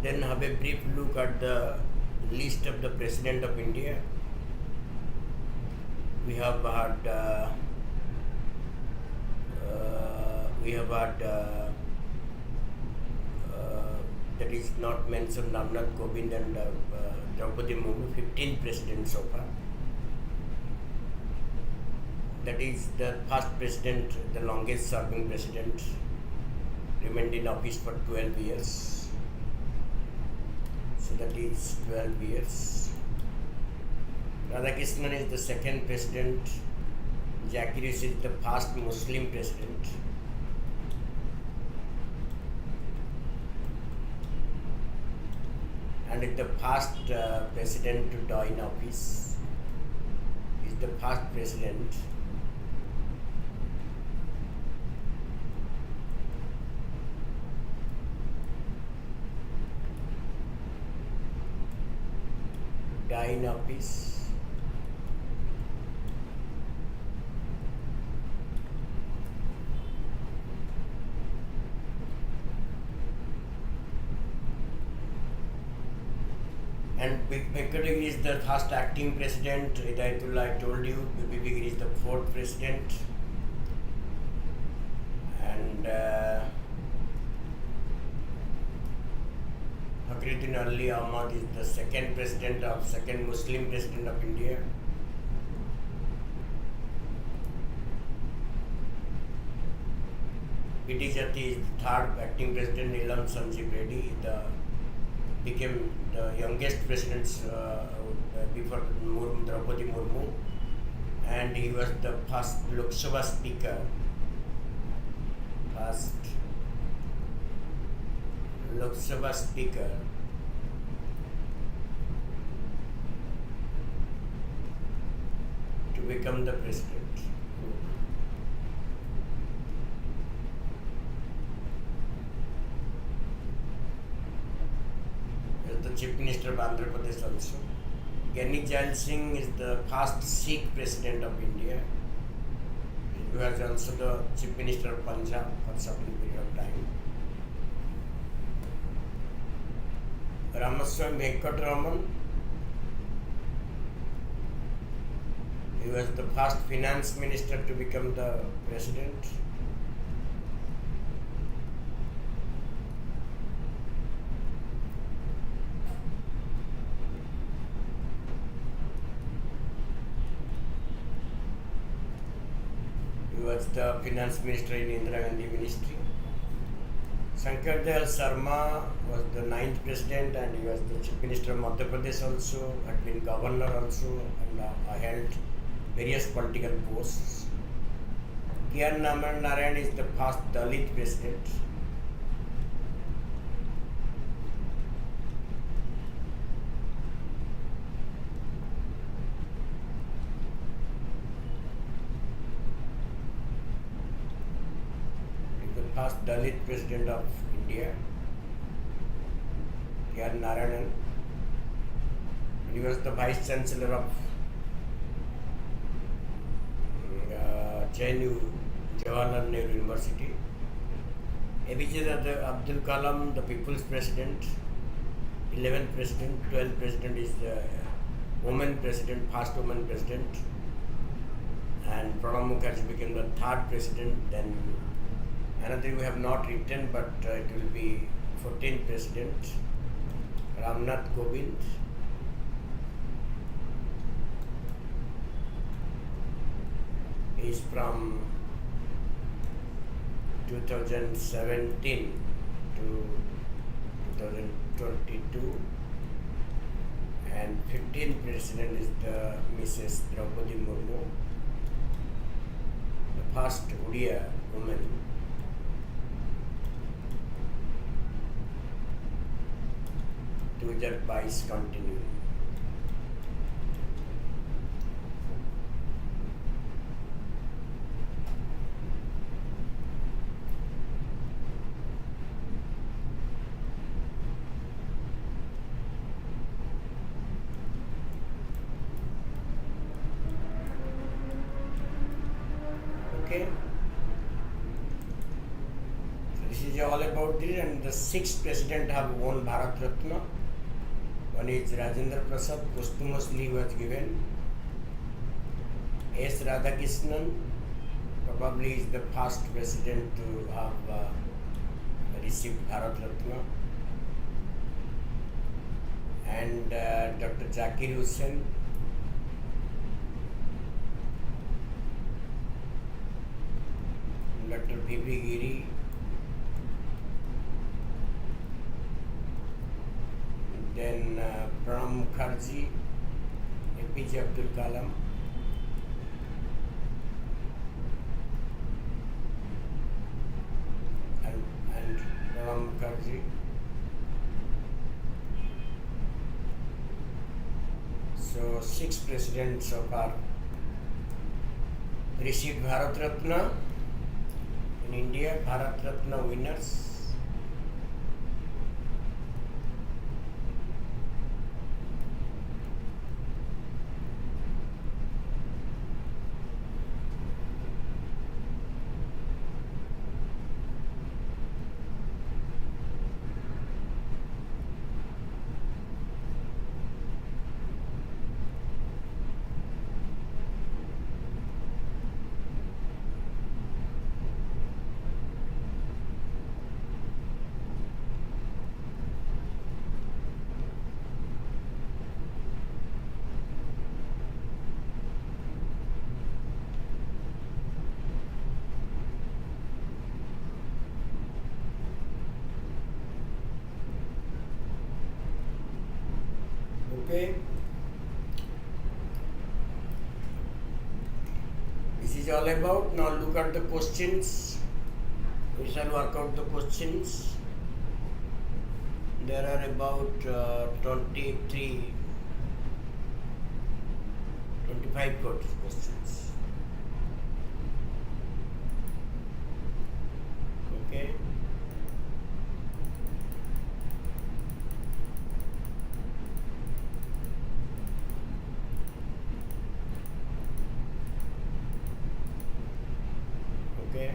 Then have a brief look at the list of the President of India. We have had that is not mentioned, Ramnath Kovind and Draupadi Murmu, 15 presidents so far. That is the first president, the longest serving president, remained in office for 12 years. So so that is 12 years. Radhakrishnan is the second president. Zakirus is the first Muslim president. And is the first president to die in office. Is the first president. Die in office. And Venkatagiri is the first acting president. Hidayatullah, I told you. Bibigiri is the fourth president. And Fakhruddin Ali Ahmad is the second Muslim president of India. B.T. Jati is the third acting president. Neelam Sanjeev Reddy became the youngest president before Draupadi Murmu, and he was the first Lok Sabha speaker. To become the president. The Chief Minister of Andhra Pradesh also. Gani Jail Singh is the first Sikh president of India. He was also the Chief Minister of Punjab for a certain period of time. Ramaswamy Venkataraman, he was the first finance minister to become the president. He was the finance minister in Indira Gandhi ministry. Shankar Dayal Sharma was the 9th president, and he was the chief minister of Madhya Pradesh also, had been governor also, and held various political posts. K.R. Narayan is the first Dalit president. First Dalit president of India, K.R. Narayan. He was the vice chancellor of JNU, Jawaharlal Nehru University. APJ Abdul Kalam, the people's president, 11th president, 12th president is the woman president, first woman president. And Pranab Mukherjee became the 3rd president. Then another we have not written, but it will be 14th president, Ramnath Kovind. He is from 2017 to 2022, and 15th president is the Mrs. Draupadi Murmu, the first Odia woman. 2022 continue. Okay. So this is all about this, and the 6th president have won Bharat Ratna. One is Rajendra Prasad, posthumously was given. S. Radhakrishnan probably is the first president to have received Bharat Ratna. And Dr. Zakir Hussain, Dr. V.B. Giri, then Pranab Mukherjee, APJ Abdul Kalam, and Pranab Mukherjee. So 6 presidents so far received Bharat Ratna. In India, Bharat Ratna winners. Okay. This is all about. Now look at the questions. We shall work out the questions. There are about 25 questions. Okay. Okay.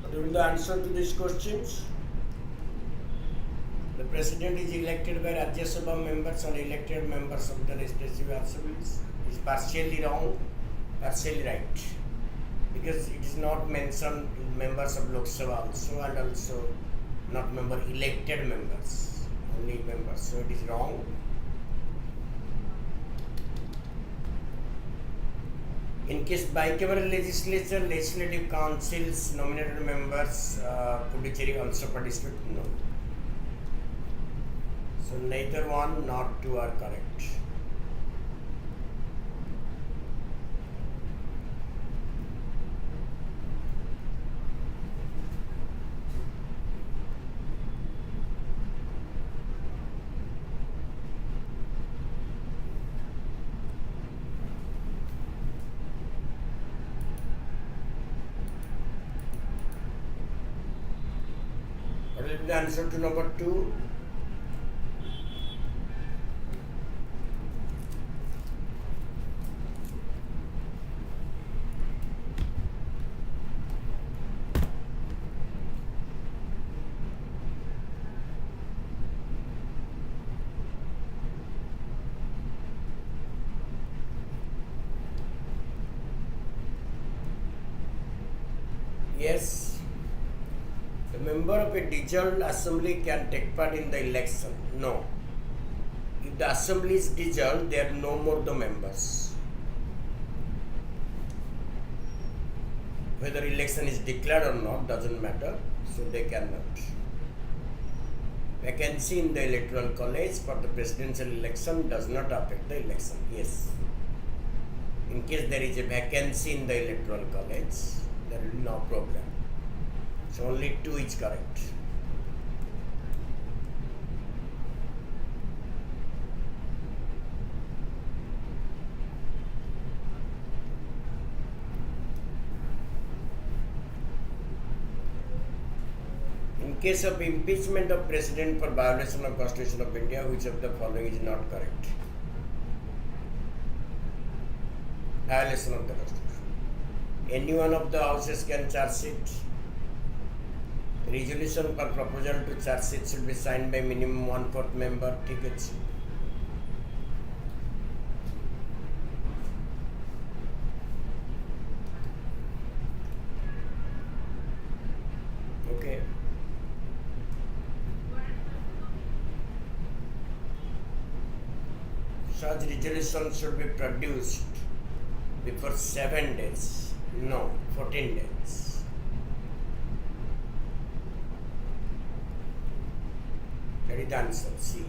What will the answer to these questions? The president is elected by Rajya Sabha members or elected members of the legislative assemblies. Is partially wrong, partially right. Because it is not mentioned members of Lok Sabha also, and also not elected members, only members. So it is wrong. In case bicameral legislature, legislative councils nominated members, Puducherry also participate? No. So neither one nor two are correct. What is the answer to number 2? Yes. A member of a dissolved assembly can take part in the election. No. If the assembly is dissolved, there are no more the members. Whether election is declared or not doesn't matter, so they cannot. Vacancy in the electoral college for the presidential election does not affect the election. Yes. In case there is a vacancy in the electoral college, there will be no problem. So only 2 is correct. In case of impeachment of President for violation of Constitution of India, which of the following is not correct? Violation of the Constitution. Any one of the houses can charge sheet. Resolution for proposal to charge sheet should be signed by minimum 1/4 member. ठीक है. Okay. Such resolution should be produced before 7 days. No, 14 days. That is the answer. C.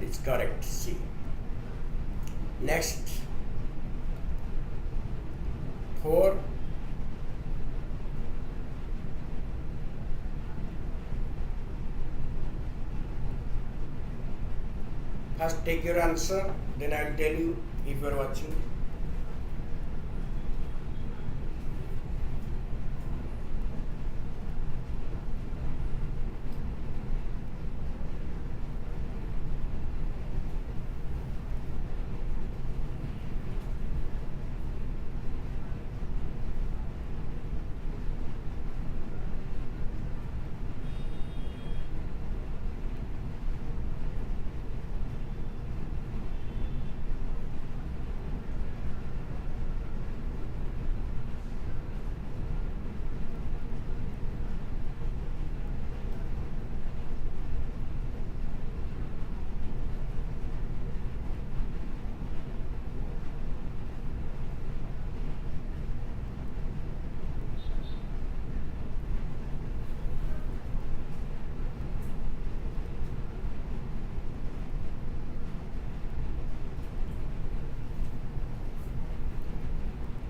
Is correct. C. Next, 4. First take your answer, then I will tell you if you are watching.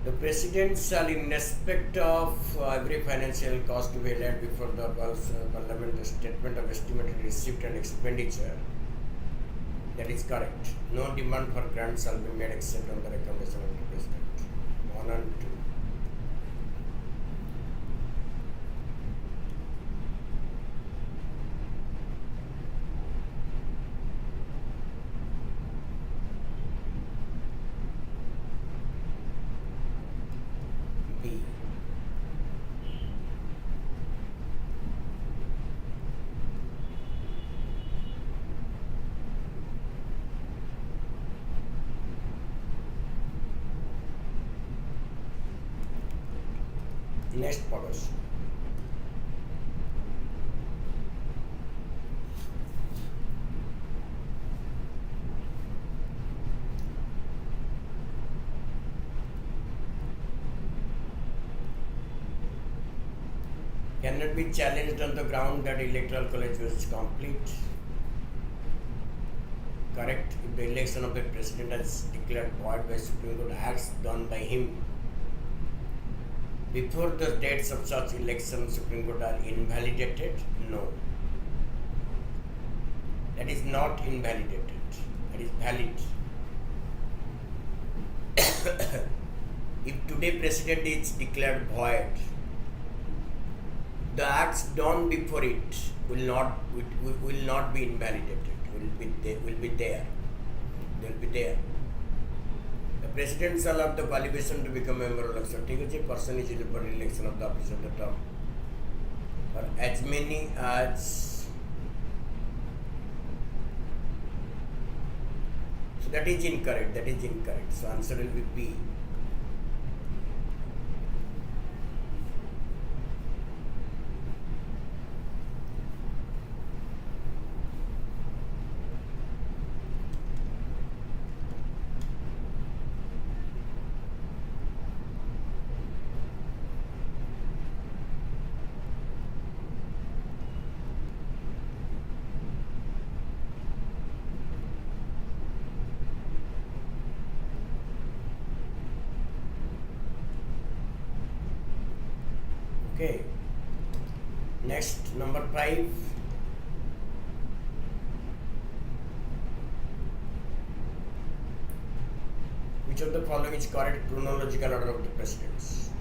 The President shall, in respect of every financial cost to be laid before the Parliament, a statement of estimated receipt and expenditure. That is correct. No demand for grant shall be made except on the recommendation of the President. 1 and 2. B. Next photos. cannot be challenged on the ground that electoral college was complete. Correct. If the election of a president is declared void by Supreme Court acts done by him before the dates of such election Supreme Court are invalidated, no. That is not invalidated. That is valid. If today president is declared void, the acts done before it will not be invalidated. Will be there. They will be there. The president shall have the qualification to become member of election. ठीक है जी, person is eligible for election of the office of the term for as many as. So that is incorrect. That is incorrect. So answer will be B. Okay. Next, number 5. Which of the following is correct chronological order of the presidents?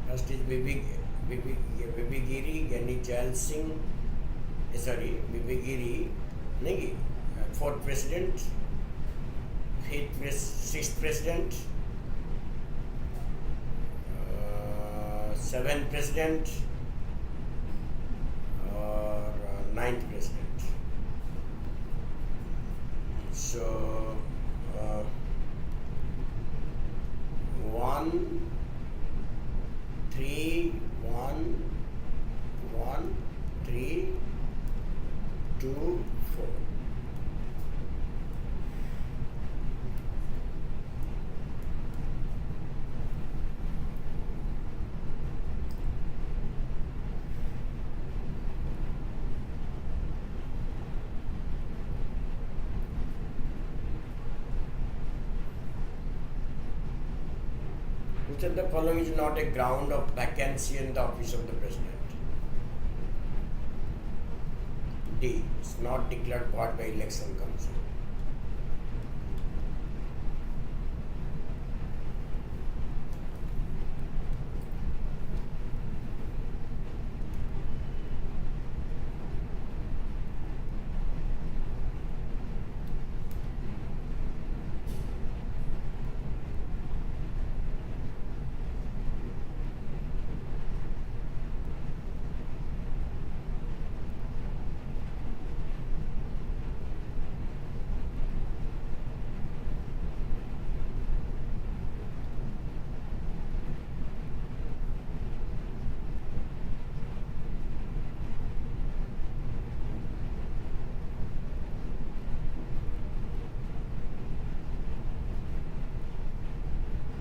First is Bibi Giri, Gani Jal Singh. Bibi Giri, Negi, 4th president, 6th president. 7th president or 9th president. So 1, 3, 1, 1, 3, 2, 4. Which of the following is not a ground of vacancy in the office of the president? D. It's not declared void by election commission.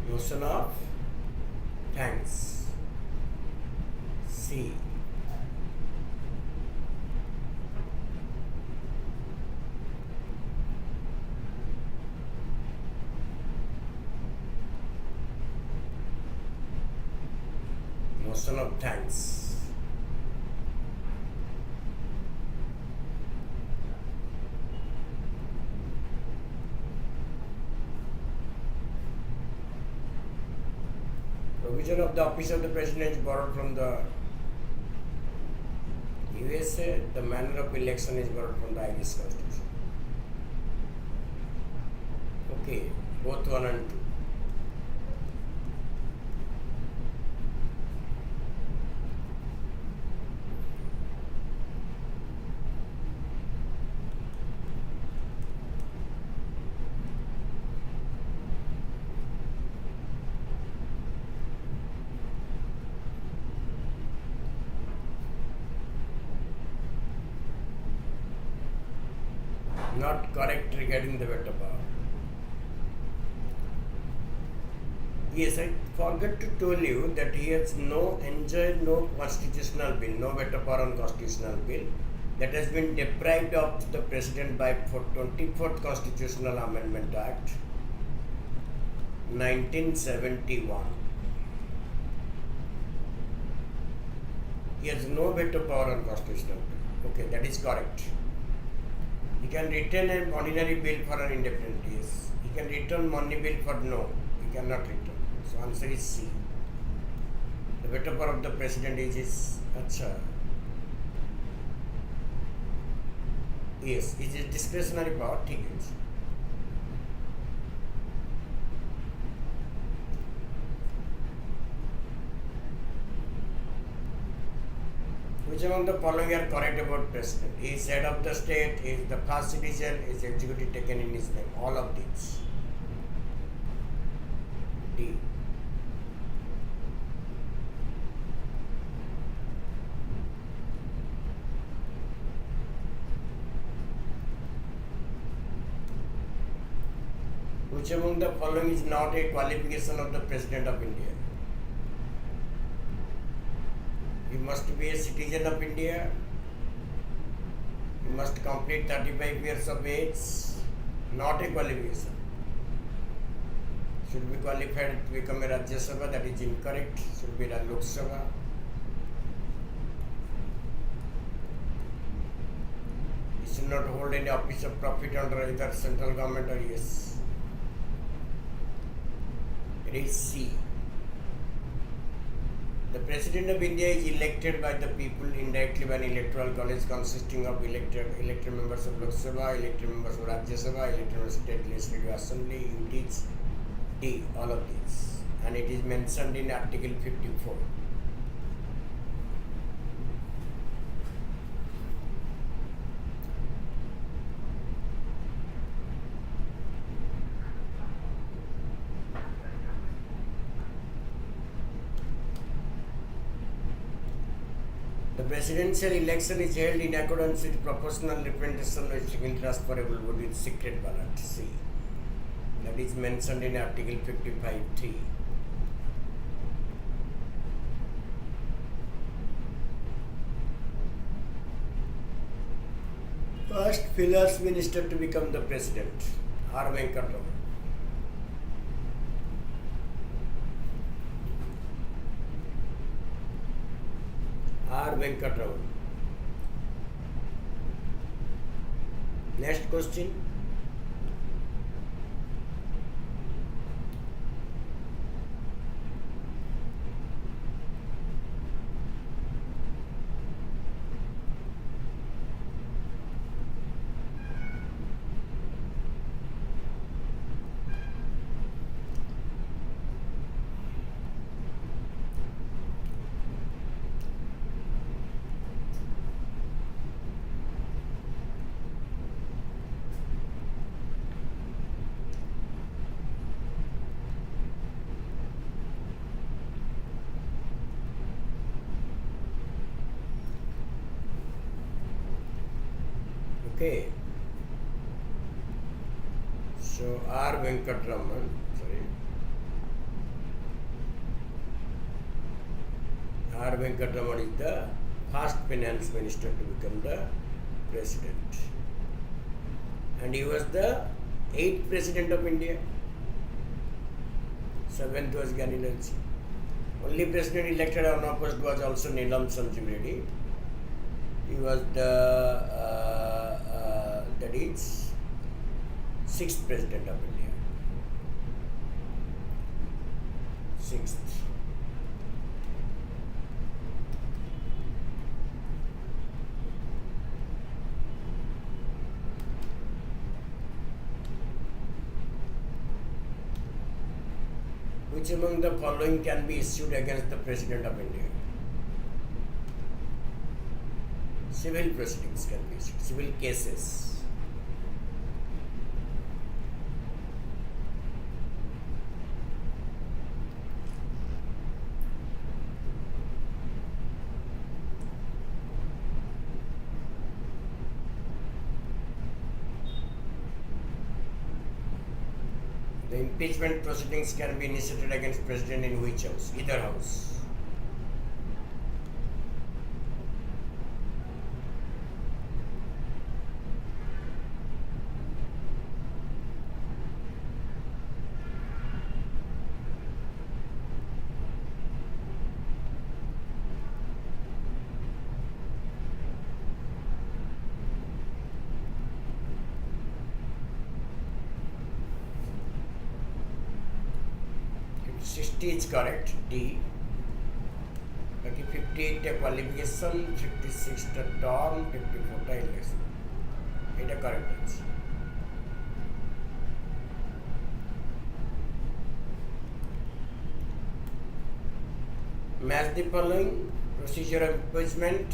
Notion of thanks. C. Notion of thanks. Provision of the office of the president is borrowed from the USA. The manner of election is borrowed from the IAS constitution. Okay, both 1 and 2. Not correct regarding the veto power. Yes, I forgot to tell you that he has enjoyed no constitutional bill, no veto power on constitutional bill that has been deprived of the president by 24th Constitutional Amendment Act 1971. He has no veto power on constitutional bill. Okay, that is correct. He can return an ordinary bill for an indefinite yes. He can return money bill for no. He cannot return. So answer is C. The veto power of the president is acha. Yes, it is discretionary power. ठीक है. Which among the following are correct about president? He is head of the state, he is the first citizen, his executive taken in his name. All of these. D. Which among the following is not a qualification of the President of India? He must be a citizen of India. He must complete 35 years of age. Not a qualification. Should be qualified to become a Rajya Sabha. That is incorrect. Should be a Lok Sabha. He should not hold any office of profit under either central government or yes. It is C. The President of India is elected by the people indirectly by an electoral college consisting of elected members of Lok Sabha, elected members of Rajya Sabha, elected members of State Legislative Assembly, UTs, D, all of these. And it is mentioned in Article 54. The presidential election is held in accordance with proportional representation with intransferable vote with secret ballot. C. That is mentioned in Article 55(3). First finance minister to become the president, R. Venkataraman. R. Venkataraman. Next question. Okay. So R. Venkataraman, R. Venkataraman is the first finance minister to become the president. And he was the 8th president of India. 7th was Ganilal. Only president elected unopposed was also Neelam Sanjeev Reddy. He was that is 6th president of India. 6th. Which among the following can be issued against the President of India? Civil proceedings can be issued, civil cases. The impeachment proceedings can be initiated against president in which house? Either house. Sixty is correct. D. But 58 qualification, 56 term, 54 election. It is correct. Match the following: procedure of impeachment,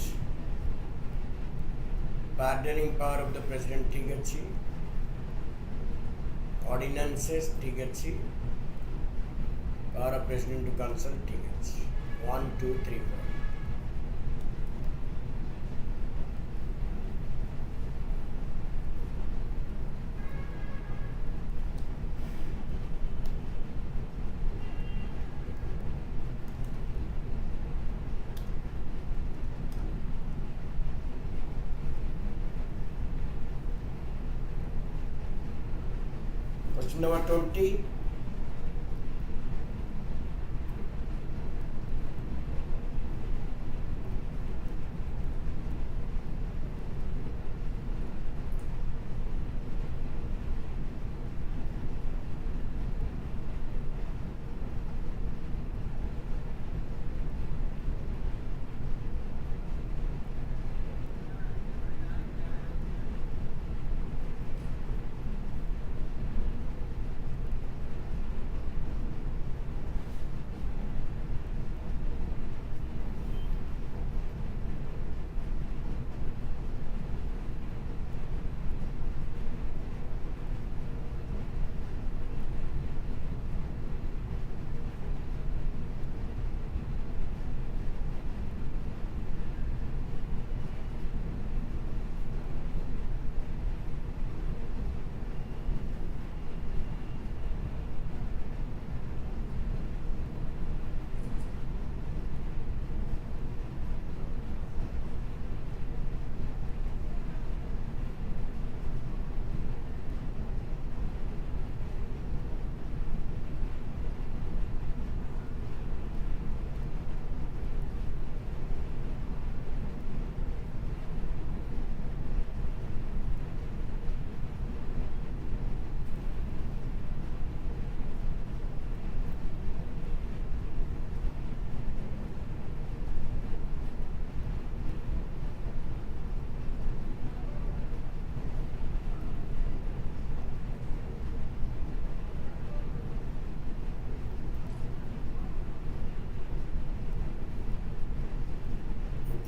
pardoning power of the president, ठीक अच्छी, ordinances, ठीक अच्छी, power of president to consult, ठीक अच्छी. 1, 2, 3, 4. Question number 20.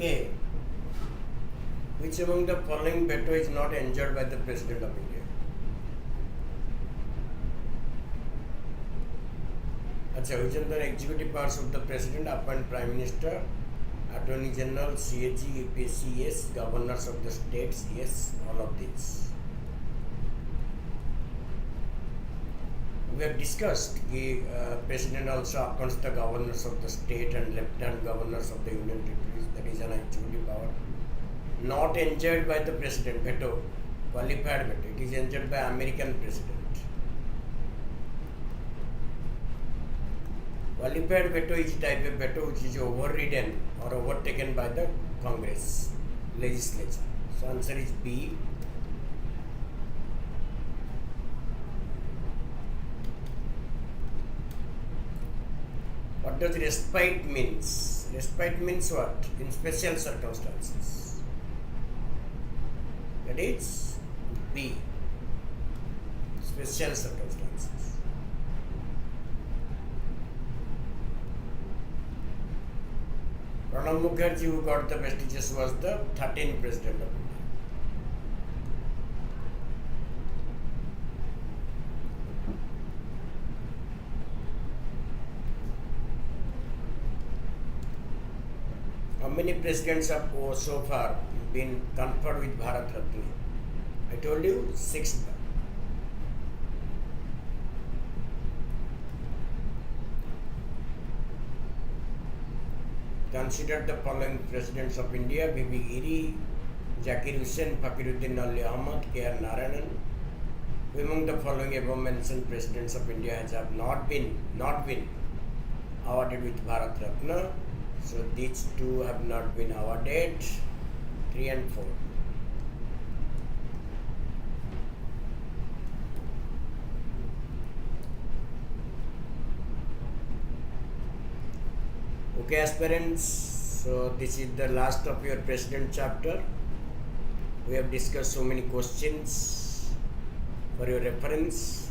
A. Which among the following veto is not enjoyed by the President of India? Achha, which are the executive powers of the President? Appoint Prime Minister, Attorney General, CAG, APC, yes. Governors of the states, yes. All of these. We have discussed that President also appoints the governors of the state and lieutenant governors of the union territories. That is an executive power. Not enjoyed by the President, veto, qualified veto. It is enjoyed by American President. Qualified veto is type of veto which is overridden or overtaken by the Congress, legislature. So answer is B. What does respite means? Respite means what? In special circumstances. That is B. Special circumstances. Pranab Mukherjee, who got the prestigious, was the 13th President of India. How many presidents have so far been conferred with Bharat Ratna? I told you 6. consider the following presidents of India: B.B. Giri, Zakir Hussain, Fakiruddin Ali Ahmad, K.R. Narayanan. Among the following above mentioned presidents of India have not been awarded with Bharat Ratna. So these two have not been awarded. 3 and 4. Okay, aspirants, so this is the last of your president chapter. We have discussed so many questions for your reference,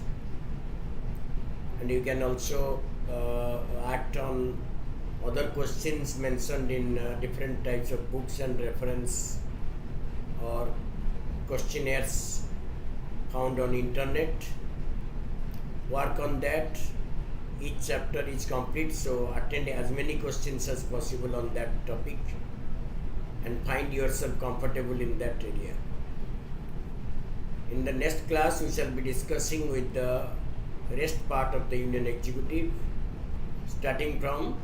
and you can also act on other questions mentioned in different types of books and reference or questionnaires found on internet. Work on that. Each chapter is complete, so attend as many questions as possible on that topic and find yourself comfortable in that area. In the next class, we shall be discussing with the rest part of the Union Executive, starting from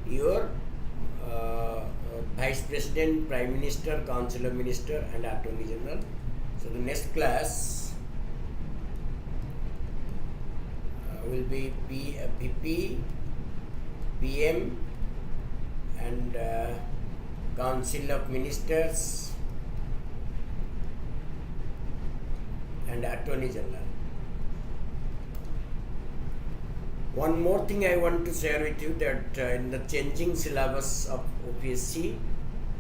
your Vice President, Prime Minister, Council of Minister and Attorney General. So the next class will be VP, PM and Council of Ministers and Attorney General. One more thing I want to share with you, that in the changing syllabus of OPSC,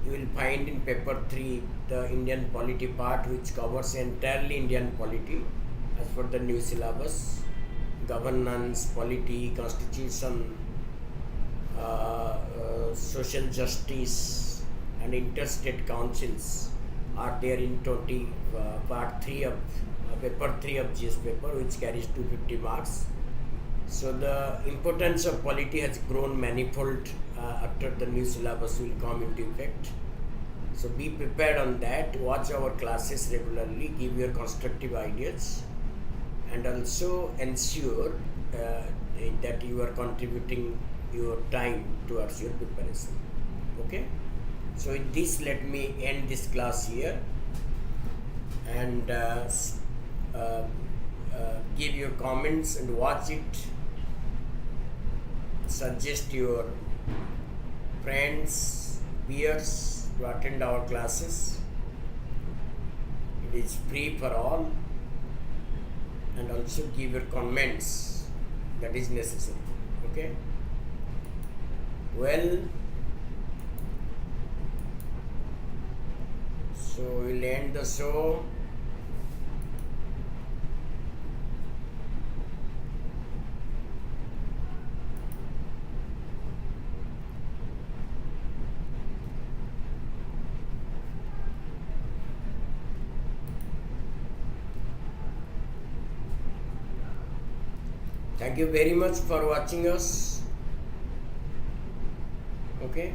you will find in paper 3 the Indian polity part, which covers entirely Indian polity as per the new syllabus. Governance, polity, constitution, social justice and interstate councils are there in part 3 of paper 3 of GS paper, which carries 250 marks. So the importance of polity has grown manifold after the new syllabus will come into effect. So be prepared on that. Watch our classes regularly, give your constructive ideas, and also ensure that you are contributing your time towards your preparation. Okay, so with this, let me end this class here and give your comments and watch it. Suggest your friends, peers to attend our classes. It is free for all. And also give your comments, that is necessary. Okay, well, so we'll end the show. Thank you very much for watching us. Okay.